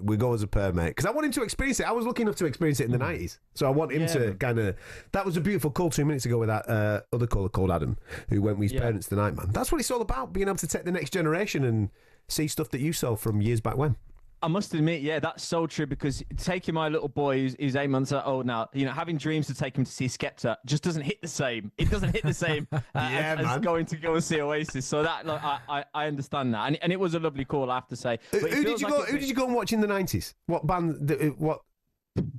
We go as a pair, mate. Because I want him to experience it. I was lucky enough to experience it in the 90s, so I want him to kind of. That was a beautiful call 2 minutes ago with that other caller called Adam, who went with his parents tonight. Man, that's what it's all about, being able to take the next generation and see stuff that you saw from years back when. I must admit, that's so true, because taking my little boy who's 8 months old now, you know, having dreams to take him to see Skepta just doesn't hit the same. It doesn't hit the same as going to go and see Oasis. So that, like, I understand that, and it was a lovely call, I have to say. Who did you go and watch in the 90s? What band? What?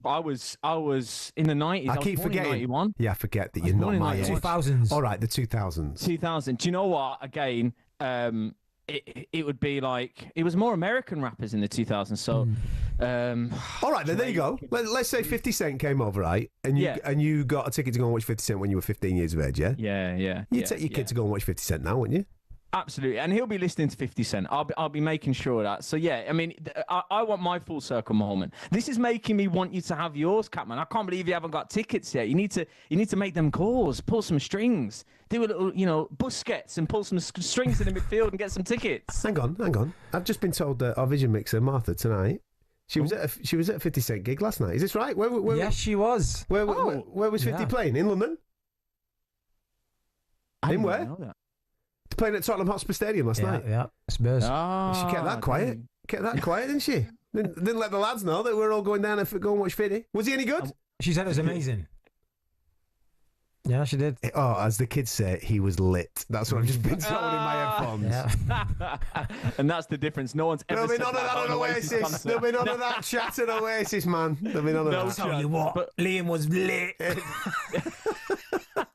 I was in the 90s. I keep forgetting. 91. Yeah, I forget that you're not my age. 2000s. All right, the 2000s. 2000. Do you know what? Again, it would be like, it was more American rappers in the 2000s. So, all right, then there you go. Let's say 50 Cent came over, right? And you got a ticket to go and watch 50 Cent when you were 15 years of age, yeah? Yeah. You'd take your kid to go and watch 50 Cent now, wouldn't you? Absolutely, and he'll be listening to 50 Cent. I'll be making sure of that. So yeah, I mean, I want my full circle moment. This is making me want you to have yours, Catman. I can't believe you haven't got tickets yet. You need to make them calls, pull some strings, do a little, Busquets, and pull some strings in the midfield and get some tickets. Hang on. I've just been told that our vision mixer Martha tonight. She was at a 50 Cent gig last night. Is this right? Yes, she was. Where was 50 playing? In London? In where? Know that. Playing at Tottenham Hotspur Stadium last night. Yeah, Spurs. She kept that quiet. Didn't she? Didn't let the lads know that we're all going down and go and watch 50. Was he any good? She said it was amazing. Yeah, she did. Oh, as the kids say, he was lit. That's what I've just been told in my headphones. Yeah. And that's the difference. No one's ever said that. There'll be none of that on Oasis. There'll be none of that chat at Oasis, man. There'll be none of that. I'll tell you what, Liam was lit.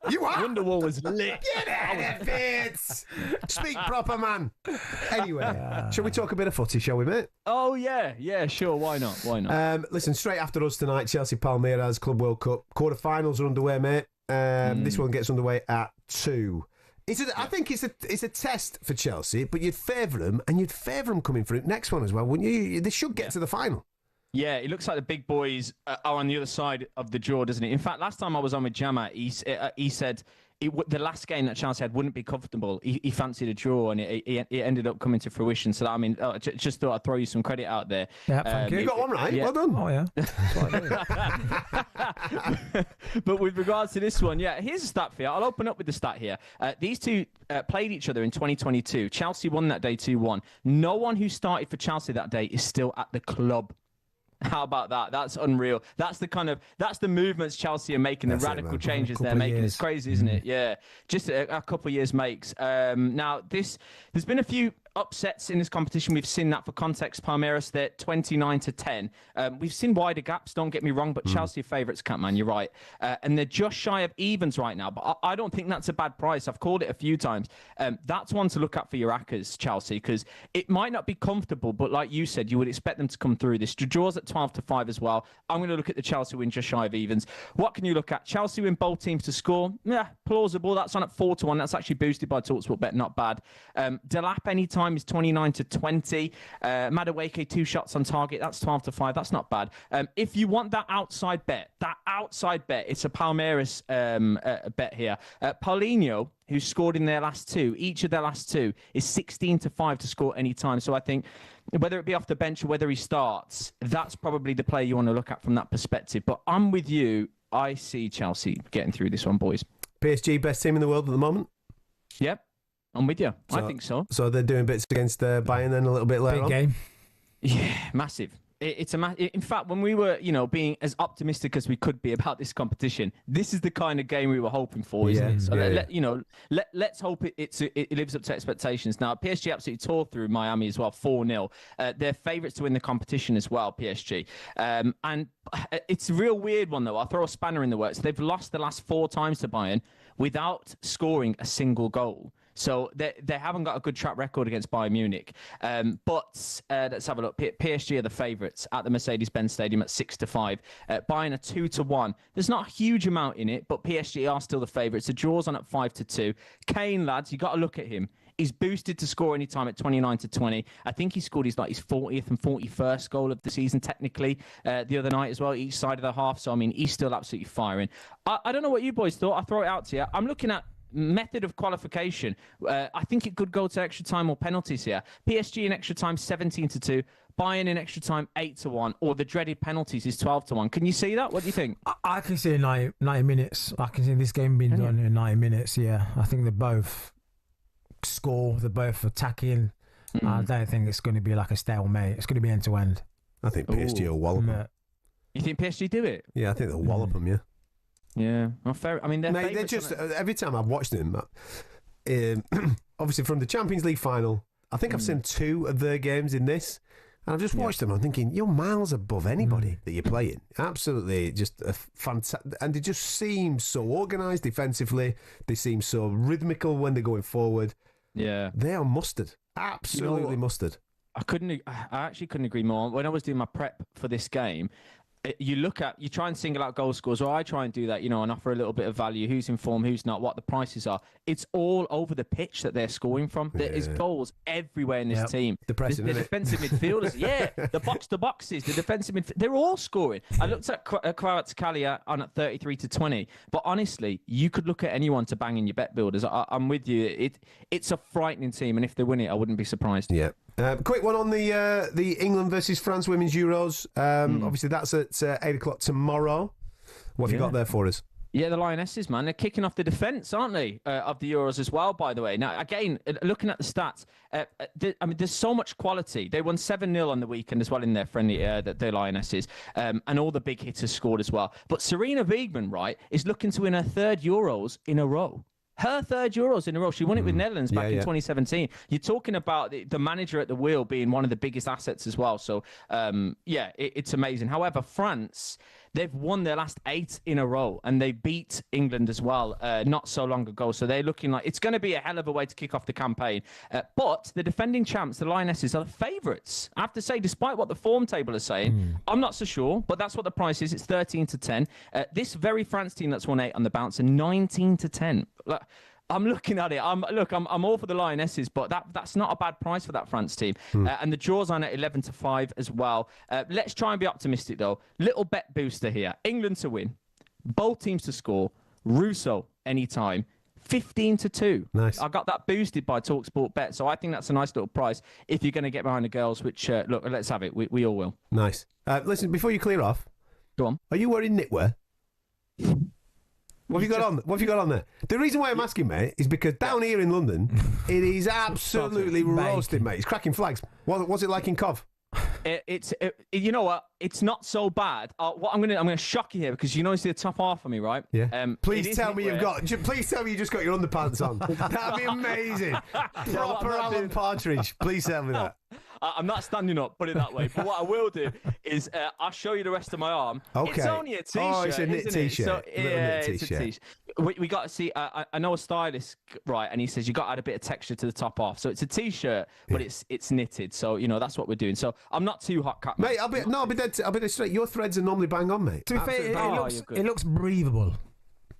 You are? Wonderwall was lit. Get out of it! Speak proper, man. Anyway, shall we talk a bit of footy, shall we, mate? Oh, yeah, sure. Why not? Listen, straight after us tonight, Chelsea Palmeiras Club World Cup. Quarterfinals are underway, mate. This one gets underway at 2. I think it's a test for Chelsea, but you'd favour them, and you'd favour them coming through next one as well, wouldn't you? They should get to the final. Yeah, it looks like the big boys are on the other side of the draw, doesn't it? In fact, last time I was on with Jama, he said the last game that Chelsea had wouldn't be comfortable. He fancied a draw, and it ended up coming to fruition. So, just thought I'd throw you some credit out there. Yeah, thank you. You got one right. Yeah. Well done. Oh, yeah. But with regards to this one, here's a stat for you. I'll open up with the stat here. These two played each other in 2022. Chelsea won that day 2-1. No one who started for Chelsea that day is still at the club. How about that? That's unreal. That's the movements Chelsea are making, the radical changes they're making. It's crazy, isn't it? Yeah. Just a couple of years makes. Now, there's been a few upsets in this competition. We've seen that. For context, Palmeiras, they're 29-10. We've seen wider gaps, don't get me wrong, but Chelsea are favourites, Catman, you're right. And they're just shy of evens right now, but I don't think that's a bad price. I've called it a few times. That's one to look at for your Accas, Chelsea, because it might not be comfortable, but like you said, you would expect them to come through this. Draws at 12-5 as well. I'm going to look at the Chelsea win just shy of evens. What can you look at? Chelsea win both teams to score. Yeah, plausible. That's on at 4-1. That's actually boosted by talkSPORT bet, not bad. Delap anytime is 29-20. Madueke 2 shots on target. That's 12-5. That's not bad. If you want that outside bet, it's a Palmeiras bet here. Paulinho, who scored in their last two, each of their last two, is 16-5 to score any time. So I think whether it be off the bench or whether he starts, that's probably the player you want to look at from that perspective. But I'm with you. I see Chelsea getting through this one, boys. PSG, best team in the world at the moment? Yep. I'm with you. I think so. So they're doing bits against Bayern then a little bit later on? Big game. Yeah, massive. In fact, when we were, being as optimistic as we could be about this competition, this is the kind of game we were hoping for, isn't it? So let's hope it lives up to expectations. Now, PSG absolutely tore through Miami as well, 4-0. They're favourites to win the competition as well, PSG. And it's a real weird one, though. I'll throw a spanner in the works. They've lost the last 4 times to Bayern without scoring a single goal. So they haven't got a good track record against Bayern Munich. But let's have a look. PSG are the favourites at the Mercedes-Benz Stadium at 6-5. Bayern are 2-1. There's not a huge amount in it, but PSG are still the favourites. The draw's on at 5-2. Kane, lads, you got to look at him. He's boosted to score any time at 29-20. I think he scored his 40th and 41st goal of the season, technically, the other night as well, each side of the half. So, he's still absolutely firing. I don't know what you boys thought. I'll throw it out to you. I'm looking at method of qualification. I think it could go to extra time or penalties here. PSG in extra time 17-2, Bayern in extra time 8-1, or the dreaded penalties is 12-1. Can you see that? What do you think? I can see 90 minutes. I can see this game being done in 90 minutes. Yeah, I think they both score. They're both attacking. I don't think it's going to be like a stalemate. It's going to be end to end. I think PSG will wallop them. You think PSG do it? Yeah, I think they'll wallop them. Yeah. Yeah, well, fair. They're just every time I've watched them, obviously from the Champions League final, I think I've seen 2 of their games in this, and I've just watched them. I'm thinking you're miles above anybody that you're playing. Absolutely, just a fantastic, and they just seem so organised defensively. They seem so rhythmical when they're going forward. Yeah, they are mustard. Absolutely mustard. I actually couldn't agree more. When I was doing my prep for this game, you try and single out goal scorers, or I try and do that, and offer a little bit of value, who's in form, who's not, what the prices are. It's all over the pitch that they're scoring from. There is goals everywhere in this team. Depressing, the defensive midfielders, the box-to-boxes, the defensive midfielders, they're all scoring. I looked at Kvaratskhelia on at 33-20, but honestly, you could look at anyone to bang in your bet builders. I'm with you. It's a frightening team, and if they win it, I wouldn't be surprised. Yeah. Quick one on the England versus France Women's Euros. Obviously, that's at 8 o'clock tomorrow. What have you got there for us? Yeah, the Lionesses, man. They're kicking off the defence, aren't they, of the Euros as well, by the way. Now, again, looking at the stats, there's so much quality. They won 7-0 on the weekend as well in their friendly, the Lionesses, and all the big hitters scored as well. But Serena Wiegmann, right, is looking to win her 3rd Euros in a row. Her 3rd Euros in a row. She won it with Netherlands back in 2017. You're talking about the manager at the wheel being one of the biggest assets as well. So, it's amazing. However, France, they've won their last 8 in a row, and they beat England as well not so long ago. So they're looking like it's going to be a hell of a way to kick off the campaign. But the defending champs, the Lionesses, are the favourites. I have to say, despite what the form table is saying, I'm not so sure, but that's what the price is. It's 13-10. This very France team that's won 8 on the bounce are 19-10. I'm looking at it. I'm all for the Lionesses, but that's not a bad price for that France team. And the draw's on at 11-5 as well. Let's try and be optimistic, though. Little bet booster here. England to win. Both teams to score. Russo anytime. 15-2. Nice. I got that boosted by talkSPORT Bet, so I think that's a nice little price if you're going to get behind the girls, which, look, let's have it. We all will. Nice. Listen, before you clear off, go on. Are you wearing knitwear? What have you got on? What have you got on there? The reason why I'm asking, mate, is because down here in London, it is absolutely roasting, mate. It's cracking flags. What's it like in Cov? You know what? It's not so bad. What I'm gonna shock you here because you know it's the top half of me, right? Yeah. Please tell me Please tell me you just got your underpants on. That'd be amazing. Proper Alan Partridge. Please tell me that. I'm not standing up, put it that way. But what I will do is I'll show you the rest of my arm. Okay. It's only a t-shirt. Oh, it's a knit t-shirt. So, Knit it's a t-shirt. We got to see. I know a stylist, right? And he says you got to add a bit of texture to the top half. So it's a t-shirt, but it's knitted. So that's what we're doing. So I'm not too hot, cat. Mate, I'll be dead straight. Your threads are normally bang on, mate. To be fair, it looks breathable.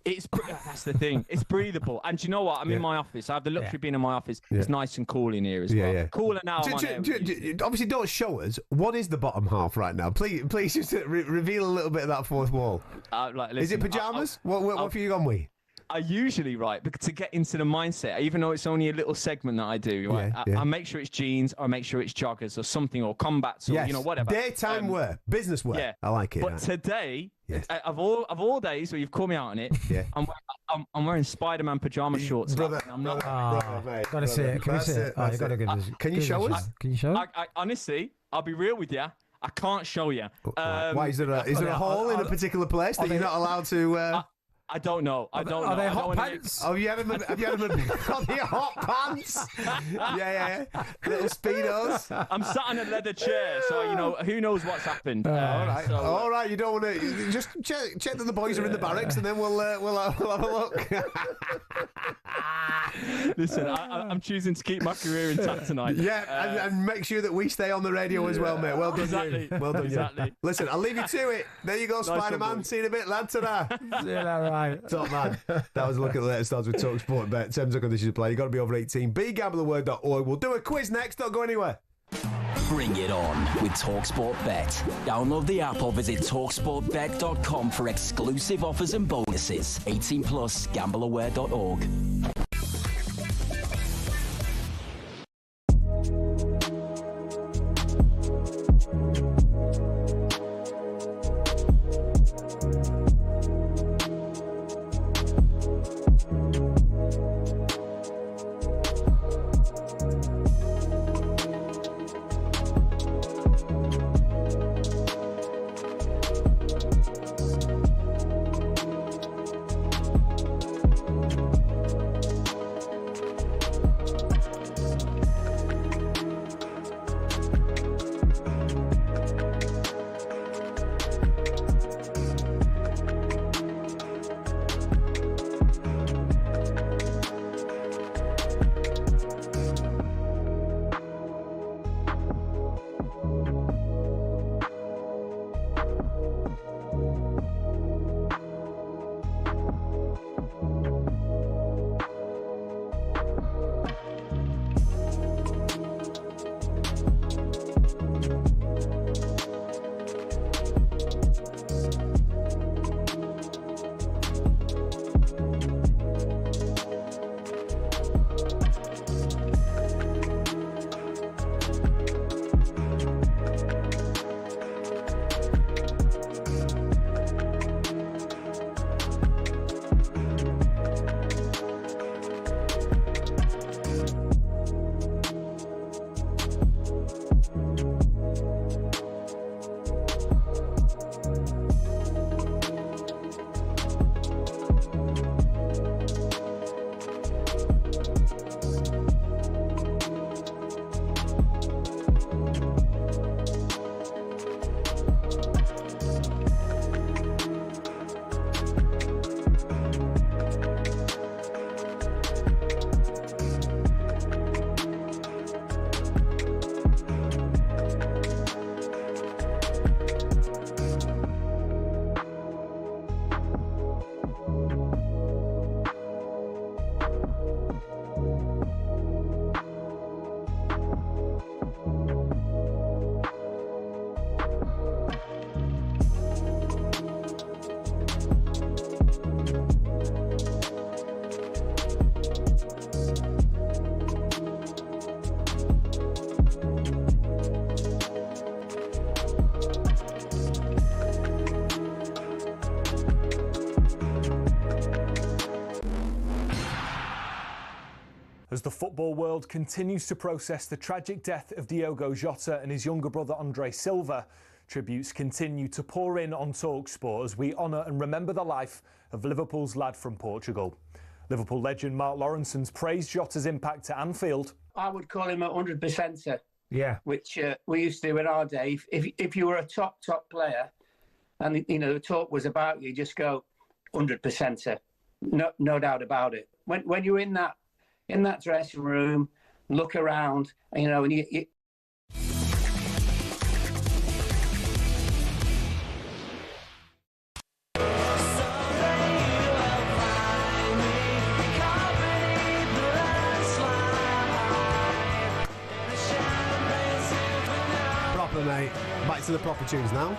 That's the thing. It's breathable. And do you know what? I'm in my office. I have the luxury of being in my office. It's nice and cool in here as well. Yeah. Cooler now. Obviously, don't show us. What is the bottom half right now? Please just reveal a little bit of that fourth wall. Is it pyjamas? What have you gone with? I usually, to get into the mindset, even though it's only a little segment that I do, right? I make sure it's jeans, or I make sure it's joggers or something, or combats, or whatever. Daytime wear, business wear. Yeah. I like it. But today, of all days where you've called me out on it, I'm wearing Spider-Man pajama shorts. Brother, mate. Gotta see it. Can we see it? You gotta give us. Can you show us? Can you show? Honestly, I'll be real with you. I can't show you. Why is there a hole in a particular place that you're not allowed to? I don't know. I don't know. Are they hot pants? Have you had them? Are they hot pants? Yeah. Little Speedos. I'm sat in a leather chair, so who knows what's happened. All right. All right. You don't want to just check that the boys are in the barracks, and then we'll have a look. Listen, I'm choosing to keep my career intact tonight. Yeah, and make sure that we stay on the radio as well, mate. Well done, exactly. You. Well done, exactly. You. Listen, I'll leave you to it. There you go, Spider-Man. See you in a bit, lad. Ta-da. See you later. Right. Top man. That was a look at the latest odds with talkSPORT Bet. 7 seconds this is play. You've got to be over 18. BeGambleTheWord.org. We'll do a quiz next. Don't go anywhere. Bring it on with talkSPORT Bet. Download the app or visit talksportbet.com for exclusive offers and bonuses. 18 plus, gambleaware.org. As the football world continues to process the tragic death of Diogo Jota and his younger brother Andre Silva, tributes continue to pour in on talkSPORT as we honour and remember the life of Liverpool's lad from Portugal. Liverpool legend Mark Lawrenson's praised Jota's impact at Anfield. I would call him a 100%er. Yeah. Which we used to do in our day. If you were a top player and, you know, the talk was about you, just go 100%er. No doubt about it. When you're in that dressing room, look around, you know, and you mate. Back to the proper tunes now.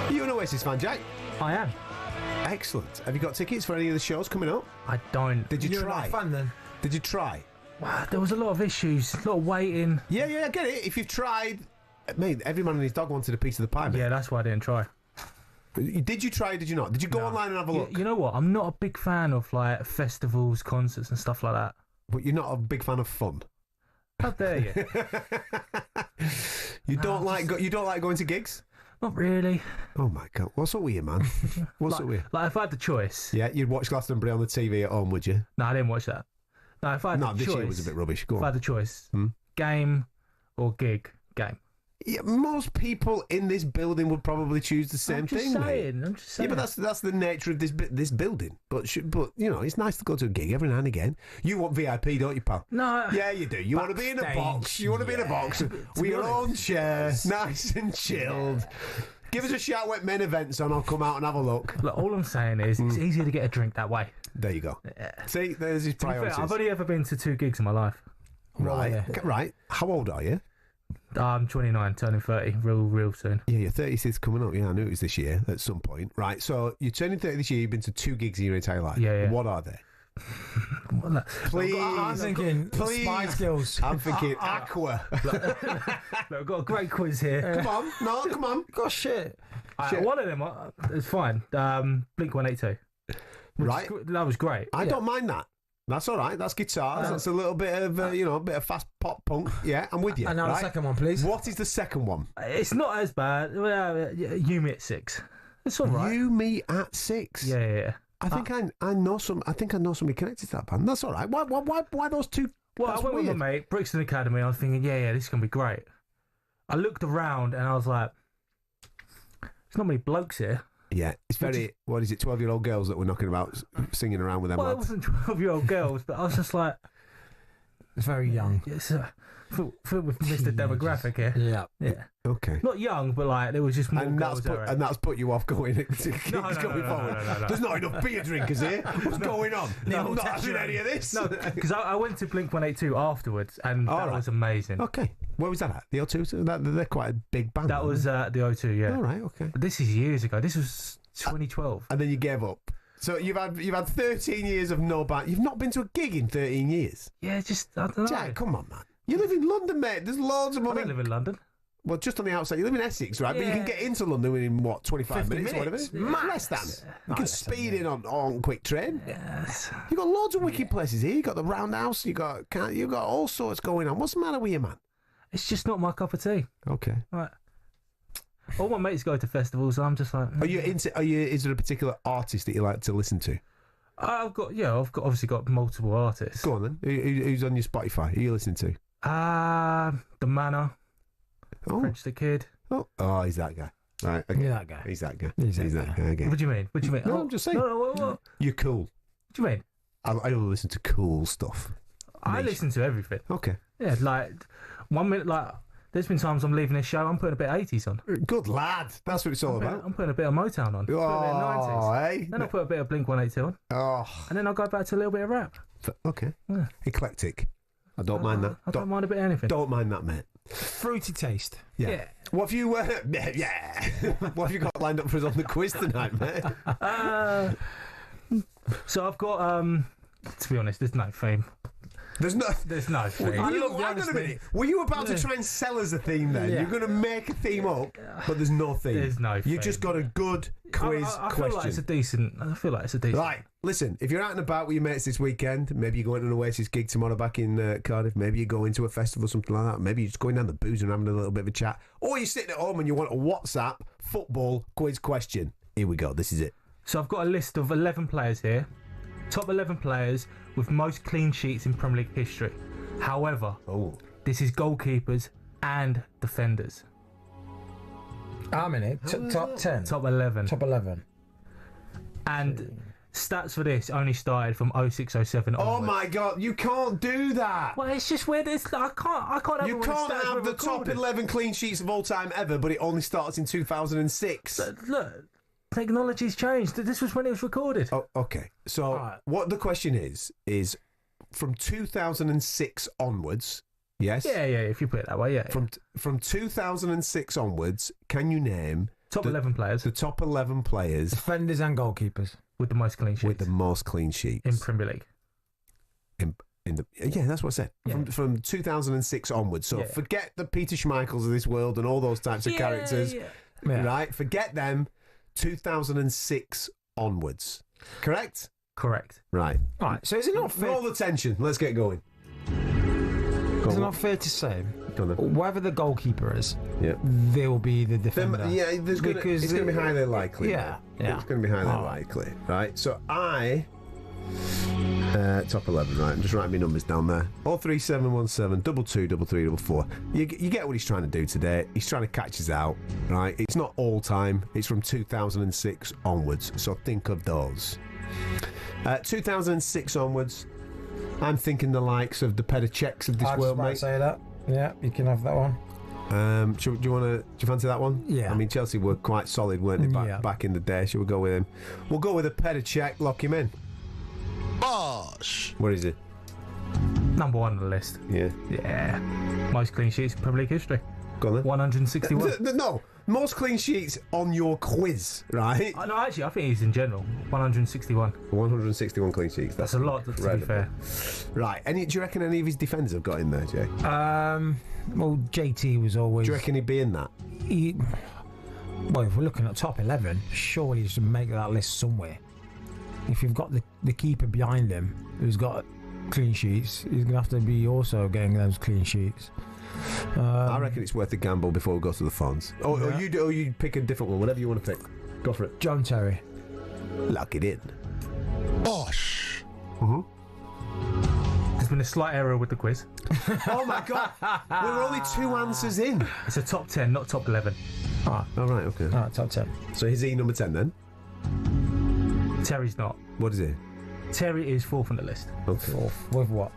Are you an Oasis fan, Jack? I am. Excellent. Have you got tickets for any of the shows coming up? I don't. Did you You're try? not a fan then? Did you try? There was a lot of issues, a lot of waiting. Yeah, I get it. If you've tried, mate, every man and his dog wanted a piece of the pie. Mate. Yeah, that's why I didn't try. Did you try? Did you not? Did you go online and have a look? You know what? I'm not a big fan of like festivals, concerts, and stuff like that. But you're not a big fan of fun. How dare you? You don't like going to gigs? Not really. Oh my god, what's up with you, man? What's up with you? Like if I had the choice. Yeah, you'd watch Glastonbury on the TV at home, would you? No, I didn't watch that. No, if I had the this choice, year was a bit rubbish. Go on. If I had the choice, game or gig, game. Yeah, most people in this building would probably choose the same thing. I'm just saying. Yeah, but that's the nature of this building. But you know, it's nice to go to a gig every now and again. You want VIP, don't you, pal? No. Yeah, you do. You want to be in a box. You want to be in a box with your own chair, nice and chilled. Give us a shout when main event's on. I'll come out and have a look. Look, all I'm saying is it's easier to get a drink that way. There you go. Yeah. See, there's his priorities. Fair, I've only ever been to 2 gigs in my life. Right. Right. How old are you? I'm 29, turning 30 real soon. Yeah, your 30th coming up. Yeah, I knew it was this year at some point. Right, so you're turning 30 this year. You've been to 2 gigs in your entire life. Yeah. What are they? Please. I'm thinking Spice Girls. I'm thinking Aqua. Look, I've got a great quiz here. Come on. Gosh, shit. One of them is fine. Blink 182. Right. That was great. I don't mind that. That's all right. That's guitars. That's a little bit of, a bit of fast pop punk. Yeah, I'm with you. And now the second one, please. What is the second one? It's not as bad. You Me at 6. It's all right. You Me at 6. Yeah. I think I know some. I think I know somebody connected to that band. That's all right. Why those two? Well, I went with my mate, Brixton Academy. I was thinking, yeah, this is gonna be great. I looked around and I was like, there's not many blokes here. Yeah, it's very. What is it? 12-year-old girls that were knocking about, singing around with them. Well, lads. it wasn't 12-year-old girls, but I was just like, it's very young. It's filled with Mr. Demographic here. Yeah. Okay. Not young, but like there was just more girls and that's put you off going. No. There's not enough beer drinkers here. What's going on? I'm not having any of this. No, because I went to Blink 182 afterwards, and that was amazing. Okay. Where was that at? The O2? They're quite a big band. That was the O2, yeah. All right, okay. But this is years ago. This was 2012. And then you gave up. So you've had 13 years of no band. You've not been to a gig in 13 years. Yeah, I don't know. Jack, come on, man. You live in London, mate. There's loads of money. I don't live in London. Well, just on the outside. You live in Essex, right? Yeah. But you can get into London in, 25 minutes? Or whatever. Less than. You can speed in on quick train. Yes. You've got loads of wicked places here. You've got the Roundhouse. You've got all sorts going on. What's the matter with you, man? It's just not my cup of tea. Okay. Right. All my mates go to festivals, and I'm just like... Is there a particular artist that you like to listen to? I've obviously got multiple artists. Go on then. Who's on your Spotify? Who are you listening to? The Manor. French the Kid. Oh, he's that guy. Right. Okay. You're that guy. He's that guy. He's that guy. Okay. What do you mean? No, I'm just saying. No. You're cool. What do you mean? I only listen to cool stuff. I listen to everything. Okay. Yeah, like 1 minute, like there's been times I'm leaving this show, I'm putting a bit of 80s on. Good lad. That's what it's all about. I'm putting a bit of Motown on. Oh, a bit of 90s. Hey. Then I'll put a bit of Blink 182 on. Oh. And then I'll go back to a little bit of rap. Okay. Yeah. Eclectic. I don't mind that. I don't mind a bit of anything. Don't mind that, mate. Fruity taste. Yeah. What have you? What have you got lined up for us on the quiz tonight, mate? So I've got. To be honest, there's no theme. There's no theme. Hang on a minute. Were you about to try and sell us a theme then? Yeah. You're going to make a theme up, but there's no theme. There's no theme. You just got a good quiz I question. I feel like it's a decent. Right. listen, if you're out and about with your mates this weekend, maybe you're going to an Oasis gig tomorrow back in Cardiff, maybe you're going to a festival, something like that, maybe you're just going down the booze and having a little bit of a chat, or you're sitting at home and you want a WhatsApp football quiz question. Here we go, this is it. So I've got a list of 11 players here, top 11 players with most clean sheets in Premier League history. However, this is goalkeepers and defenders. How many? Top 10? Top 11. Top 11. And stats for this only started from 06-07 Oh onwards. my God, you can't do that. Well, it's just where there's... I can't have You can't have the top 11 clean sheets of all time ever, but it only starts in 2006. Look, technology's changed. This was when it was recorded. Oh, okay. So what the question is from 2006 onwards, yes? Yeah, if you put it that way, yeah. From 2006 onwards, can you name... Top 11 players. The top 11 players. Defenders and goalkeepers. With the most clean sheets. With the most clean sheets. In Premier League. Yeah, that's what I said. Yeah. From 2006 onwards. So forget the Peter Schmeichels of this world and all those types of characters. Yeah. Right? Forget them. 2006 onwards. Correct? Correct. Right. All right, so is it not fair... Roll the tension. Let's get going. Is it not fair to say, whatever the goalkeeper is, they will be the defender? It's going to be highly likely. Yeah. It's going to be highly likely. Right? So top 11, right? I'm just writing my numbers down there. 03717 223344. You get what he's trying to do today. He's trying to catch us out, right? It's not all time. It's from 2006 onwards. So think of those. 2006 onwards, I'm thinking the likes of the Petaceks of this world, mate. I was about to say that. Yeah, you can have that one. Do you fancy that one? Yeah. I mean, Chelsea were quite solid, weren't they, back in the day? Shall we go with him? We'll go with a Petacek, lock him in. Bosh! What is it? Number one on the list. Yeah. Yeah. Most clean sheets in Premier League history. Go on then. 161. No, most clean sheets on your quiz, right? No, actually, I think he's in general. 161. 161 clean sheets. That's a lot, to be fair. Right. Do you reckon any of his defenders have got in there, Jay? Well, JT was always... Do you reckon he'd be in that? Well, if we're looking at top 11, surely you should make that list somewhere. If you've got the keeper behind him who's got clean sheets, he's going to have to be also getting those clean sheets. I reckon it's worth a gamble before we go to the phones. Or you pick a different one, whatever you want to pick. Go for it. John Terry. Lock it in. Bosh! There's been a slight error with the quiz. Oh my God! We're only 2 answers in. It's a top 10, not top 11. All right, okay. All right, top 10. So is he number 10 then? Terry's not. What is he? Terry is fourth on the list. Okay. Fourth. With what?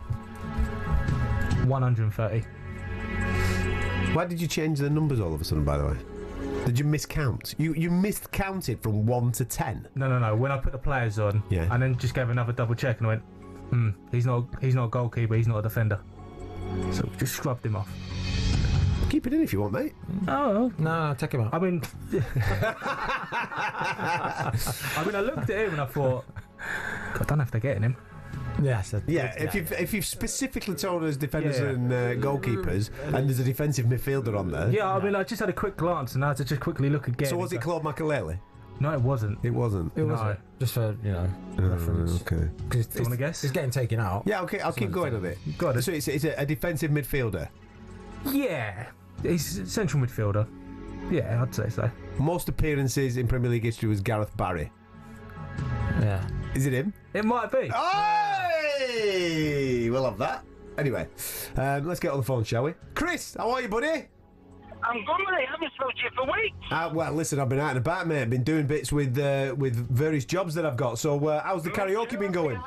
130. Why did you change the numbers all of a sudden, by the way? Did you miscount? You miscounted from 1 to 10? No. When I put the players on, and then just gave another double check and I went, he's not a goalkeeper, he's not a defender. So just scrubbed him off. Keep it in if you want, mate. Oh no, take him out. I mean, I looked at him and I thought, God, I don't know if they're getting him. If you've specifically told us defenders and goalkeepers, and there's a defensive midfielder on there. Yeah, I mean, I just had a quick glance and I had to just quickly look again. So was it Claude Makelele? No, it wasn't. It wasn't. It wasn't. Just for reference. Okay. Do you want to guess? It's getting taken out. Yeah. Okay. I'll keep going with it. Got it. So it's a defensive midfielder. Yeah, he's a central midfielder. Yeah, I'd say so. Most appearances in Premier League history was Gareth Barry. Yeah. Is it him? It might be. Hey! We'll have that. Anyway, let's get on the phone, shall we? Chris, how are you, buddy? I'm good, mate. I haven't spoken to you for weeks. Well, listen, I've been out and about, mate. I've been doing bits with various jobs that I've got. So, how's the karaoke been going?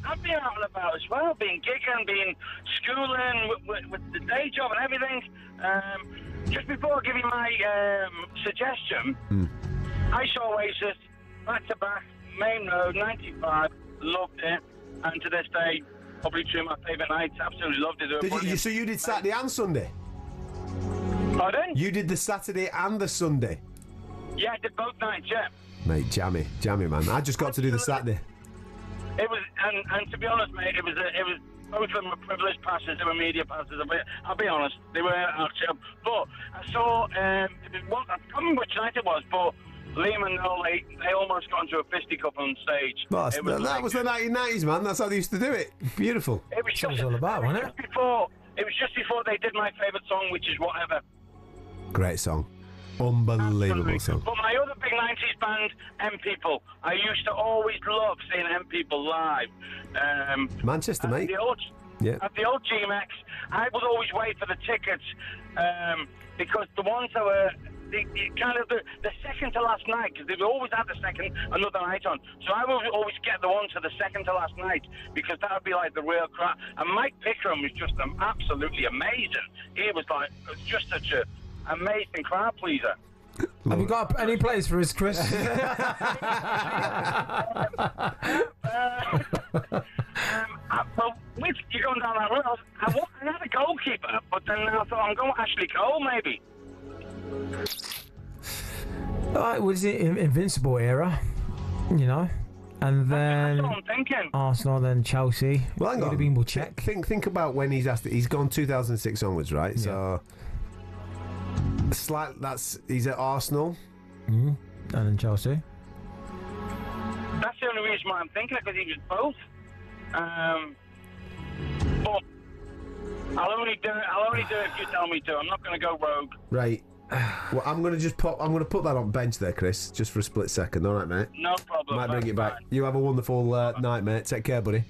I've been out and about as well. Been gigging, been schooling with the day job and everything. Just before I give you my suggestion, I saw Oasis back to back, Main Road, 95. Loved it, and to this day, probably two of my favourite nights. Absolutely loved it. So you did Saturday and Sunday? Pardon? You did the Saturday and the Sunday? Yeah, I did both nights, yeah. Mate, jammy, man. I just got to do the Saturday. It was, and to be honest, mate, it was both of them were privileged passes, they were media passes. I'll be honest, they were actually. But I saw, I can't remember which night it was, but Liam and Noel, they almost got into a fisticuff on stage. Well, that was the 1990s, man. That's how they used to do it. Beautiful. It was That's what it's all about, wasn't it? It was just before they did my favourite song, which is Whatever. Great song. Unbelievable song. But my other big 90s band, M People, I used to always love seeing M People live. Manchester, mate. At the old GMX, I would always wait for the tickets because the ones that were the second to last night, because they've always had another night on. So I would always get the ones to the second to last night because that would be like the real crowd. And Mike Pickram was just absolutely amazing. He was just such an amazing crowd pleaser. Have you got any plays for us, Chris? Well, you're going down that road. I had a goalkeeper, but then I thought I'm going Ashley Cole, maybe. Was it Invincible era? You know, and then That's what I'm thinking. Arsenal, then Chelsea. Well, hang on. We'll check. Think about when he's asked. He's gone 2006 onwards, right? Yeah. So he's at Arsenal, and then Chelsea. That's the only reason why I'm thinking it, because he was both. But I'll only do it if you tell me to. I'm not going to go rogue. Right. Well, I'm going to put that on bench there, Chris, just for a split second. All right, mate. No problem. Might bring it back. You have a wonderful night, mate. Take care, buddy.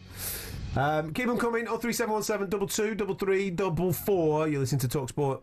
Keep them coming. 03717 22 33 44. You're listening to talkSPORT.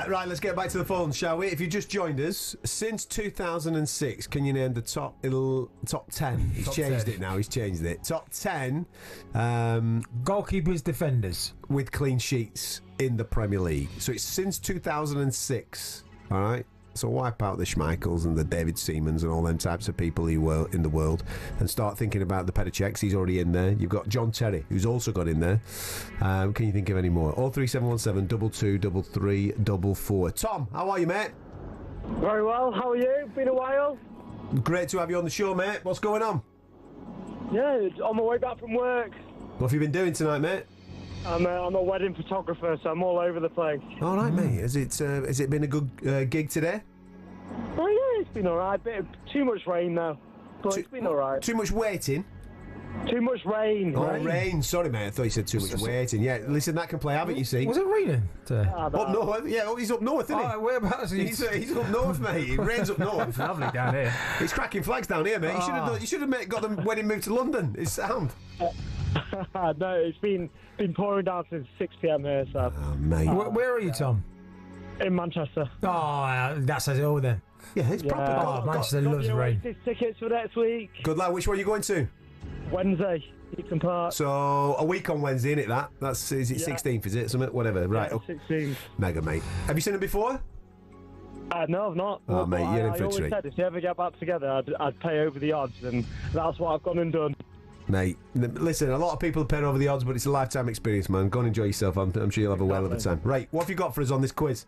Right, let's get back to the phones, shall we? If you just joined us, since 2006, can you name the top 10? He's changed it now, he's changed it. Top 10 goalkeepers, defenders with clean sheets in the Premier League. So it's since 2006, all right? So wipe out the Schmeichels and the David Seamans and all them types of people who were in the world, and start thinking about the Petr Cechs. He's already in there. You've got John Terry, who's also got in there. Can you think of any more? 03717 22 33 44. Tom, how are you, mate? Very well. How are you? Been a while. Great to have you on the show, mate. What's going on? Yeah, on my way back from work. What have you been doing tonight, mate? I'm a wedding photographer, so I'm all over the place. All right, mate. Has it been a good gig today? Oh yeah, it's been all right. Too much rain though, but it's been all right. Too much waiting? Too much rain. Oh, rain. Sorry, mate. I thought you said too much waiting. Yeah, listen, that can play havoc, you see. Was it raining today? Up north? Yeah, he's up north, isn't he? Oh, whereabouts he's up north, mate. It rains up north. It's lovely down here. It's cracking flags down here, mate. You should have got the wedding moved to London. It's sound. No, it's been pouring down since 6 p.m. here, so. Oh, mate. Where are you, Tom? In Manchester. Oh, that says it all then. Yeah, it's proper. Oh, Manchester loves rain. Tickets for next week. Good lad. Which one are you going to? Wednesday. Eton Park. So a week on Wednesday, isn't it? Is it 16th? Is it something? Whatever. Right. 16th. Mega, mate. Have you seen it before? No, I've not. Oh, mate, you're in for a I always treat. said if you ever get back together, I'd pay over the odds, and that's what I've gone and done. Mate, listen, a lot of people pay over the odds, but it's a lifetime experience, man. Go and enjoy yourself. I'm sure you'll have a whale of a time. Right, what have you got for us on this quiz?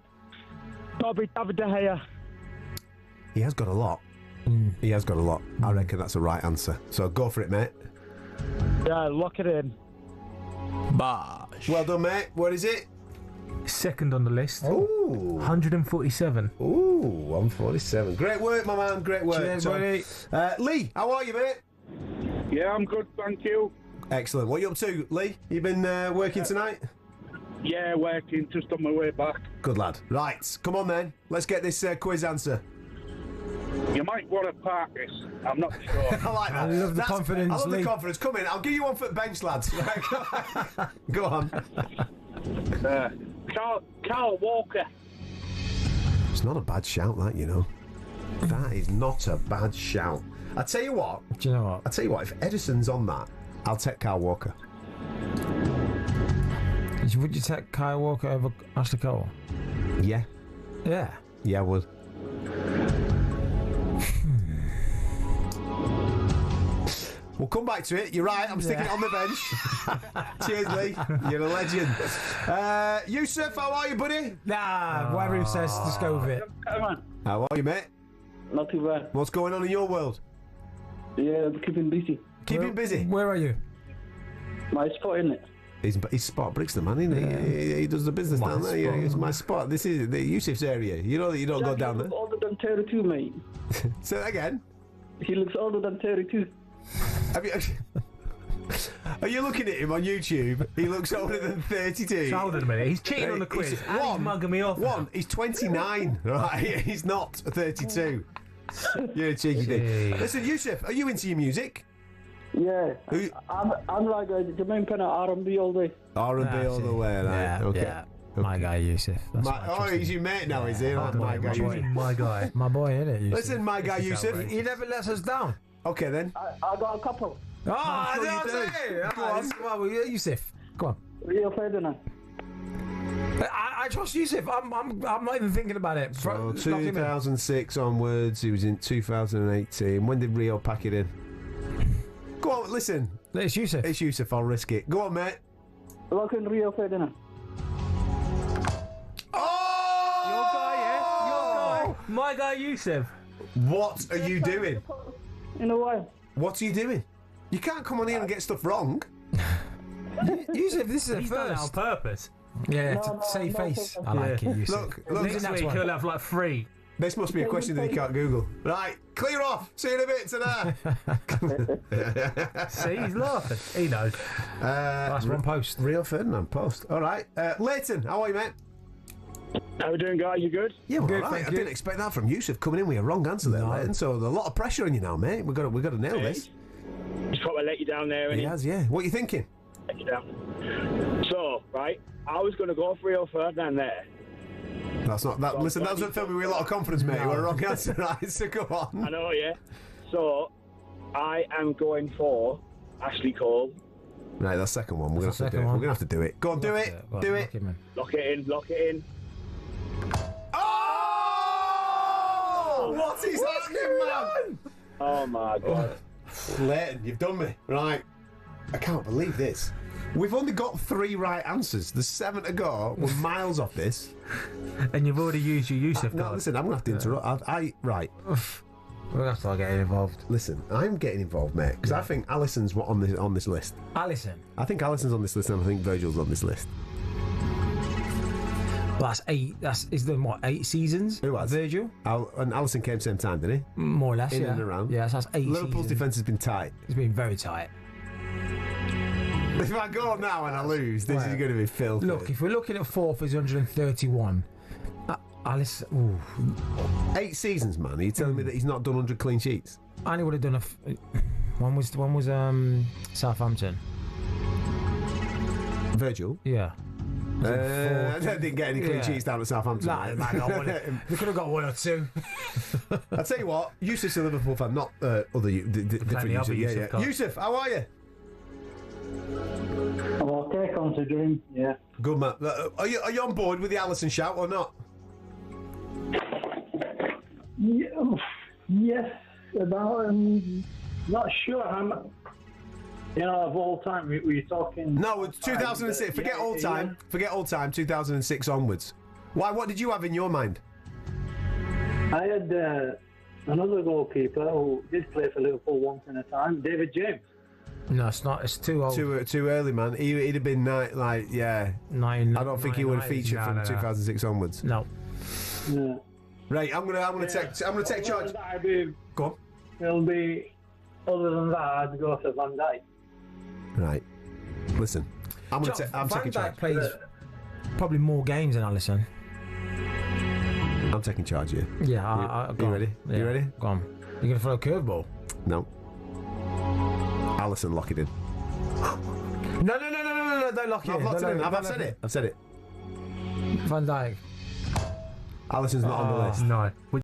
David De Gea. He has got a lot. He has got a lot. I reckon that's the right answer. So go for it, mate. Yeah, lock it in. Bosh. Well done, mate. What is it? Second on the list. Ooh. 147. Ooh, 147. Great work, my man. Great work. Cheers, buddy. Lee, how are you, mate? Yeah, I'm good, thank you. Excellent. What are you up to, Lee? You been working tonight? Yeah, working, just on my way back. Good lad. Right, come on then. Let's get this quiz answer. You might want to park this. I'm not sure. I like that. I love the confidence, I love Lee. the confidence. Come in. I'll give you one for the bench, lads. Go on. Carl Walker. It's not a bad shout, that, you know. That is not a bad shout. I tell you what. Do you know what? I tell you what. If Edison's on that, I'll take Carl Walker. Would you take Kyle Walker over Ashley Cole? Yeah. Yeah. Yeah, I would. We'll come back to it. You're right. I'm sticking it on the bench. Cheers, Lee. You're a legend. Yusuf, how are you, buddy? Nah, whatever he says, just go with it. Come on. How are you, mate? Not too bad. What's going on in your world? Yeah, keeping busy. Keeping busy? Where are you? My spot, isn't it? He's Spot Brixton, man, isn't he? He does the business down there. Yeah, it's my spot. This is the Yusuf's area. You know that you don't go down there. He looks older than 32, mate. Say that again. He looks older than 32. Are you looking at him on YouTube? He looks older than 32. Hold on a minute. He's cheating on the quiz. He's mugging me off. He's 29, right? He's not 32. You're a cheeky thing. Listen, Yusuf, are you into your music? Yeah. I'm like a Jermaine Pennant, R&B all day. R&B all the way, right? Yeah, Okay. yeah. My guy, Yusuf. He's your mate now, is he? Oh, My guy, Yusuf. My guy. My boy, innit? Yusuf? Listen, my guy, Yusuf. He never lets us down. Okay, then. I got a couple. Oh, I do. Yusuf, go on. Rio Ferdinand. I trust Yusuf. I'm not even thinking about it. So 2006 onwards, he was in 2018. When did Rio pack it in? Go on, listen. It's Yusuf. It's Yusuf, I'll risk it. Go on, mate. Look in Rio Ferdinand. Oh! Your guy, yeah? Your guy. My guy, Yusuf. What are you doing? In a while. What are you doing? You can't come on here and get stuff wrong. Yusuf, this is a He's done it on first. purpose. Yeah, to save face. I like it, Yusuf. Look, Next week he'll have like 3. this must be a question that you can't Google. Right, clear off. See you in a bit tonight. See, he's laughing. He knows. That's one post. Rio Ferdinand post. All right. Leighton, how are you, mate? How we doing, guy? You good? Yeah, we're Good, all right. thank I you. didn't expect that from Yusuf coming in with a wrong answer there, Leighton. So there's a lot of pressure on you now, mate. We've got to nail this. Just probably let you down there, He innit? has, yeah. What are you thinking? Let you down. So, right, I was going to go for Rio Ferdinand there. That's not that. Listen, that doesn't fill me with a lot of confidence, mate. We're a wrong answer, right? So go on. I know, yeah. So, I am going for Ashley Cole. Right, that's the second one. We're gonna That's the have to do it. second We're one. gonna have to do it. Go on, do it. Go on, Do lock it. him in. Lock it in, lock it in. Oh! Oh, what is happening, man? Oh my God. Leighton, you've done me. Right. I can't believe this. We've only got 3 right answers. There's 7 to go. We're miles off this. And you've already used your Yusuf No, card. listen, I'm going to have to interrupt. Right. We're going to start getting involved. Listen, I'm getting involved, mate, because I think Alisson's on this list. Alisson? I think Alisson's on this list, and I think Virgil's on this list. Well, that's 8. Is there, what, 8 seasons? Who was? Virgil? And Alisson came same time, didn't he? More or less, In yeah. and around. Yeah, so that's 8 Liverpool's seasons. defence has been tight. It's been very tight. If I go now and I lose, this is going to be filthy. Look, if we're looking at 4th is 131. Alisson, ooh. 8 seasons, man. Are you telling me that he's not done 100 clean sheets? I only would have done one was Southampton. Virgil? Yeah. I didn't get any clean sheets down at Southampton. They could have got 1 or 2. I'll tell you what, Yusuf's a Liverpool fan, not different Yusuf. Yeah. Yusuf, how are you? I'm okay considering, yeah. Good, man. Are you on board with the Alisson shout or not? Yes, about not sure. Of all time, were you talking? No, it's 2006. Forget all time. Forget all time. 2006 onwards. Why? What did you have in your mind? I had another goalkeeper who did play for Liverpool once in a time, David James. No, it's not. It's too old. Too early, man. He'd have been I don't think he would have featured from 2006 onwards. No. Yeah. Right, I'm gonna take charge. Go on. It'll be. Other than that, I'd go for Van Dijk. Right. Listen, I'm taking charge. Van Dijk plays probably more games than Alisson. I'm taking charge here. Yeah, you ready? Yeah. You ready? Go on. You gonna throw a curveball? No. Alisson, lock it in. No, don't lock it in. I've locked it in. I've said it. Van Dijk. Alisson's not on the list. No.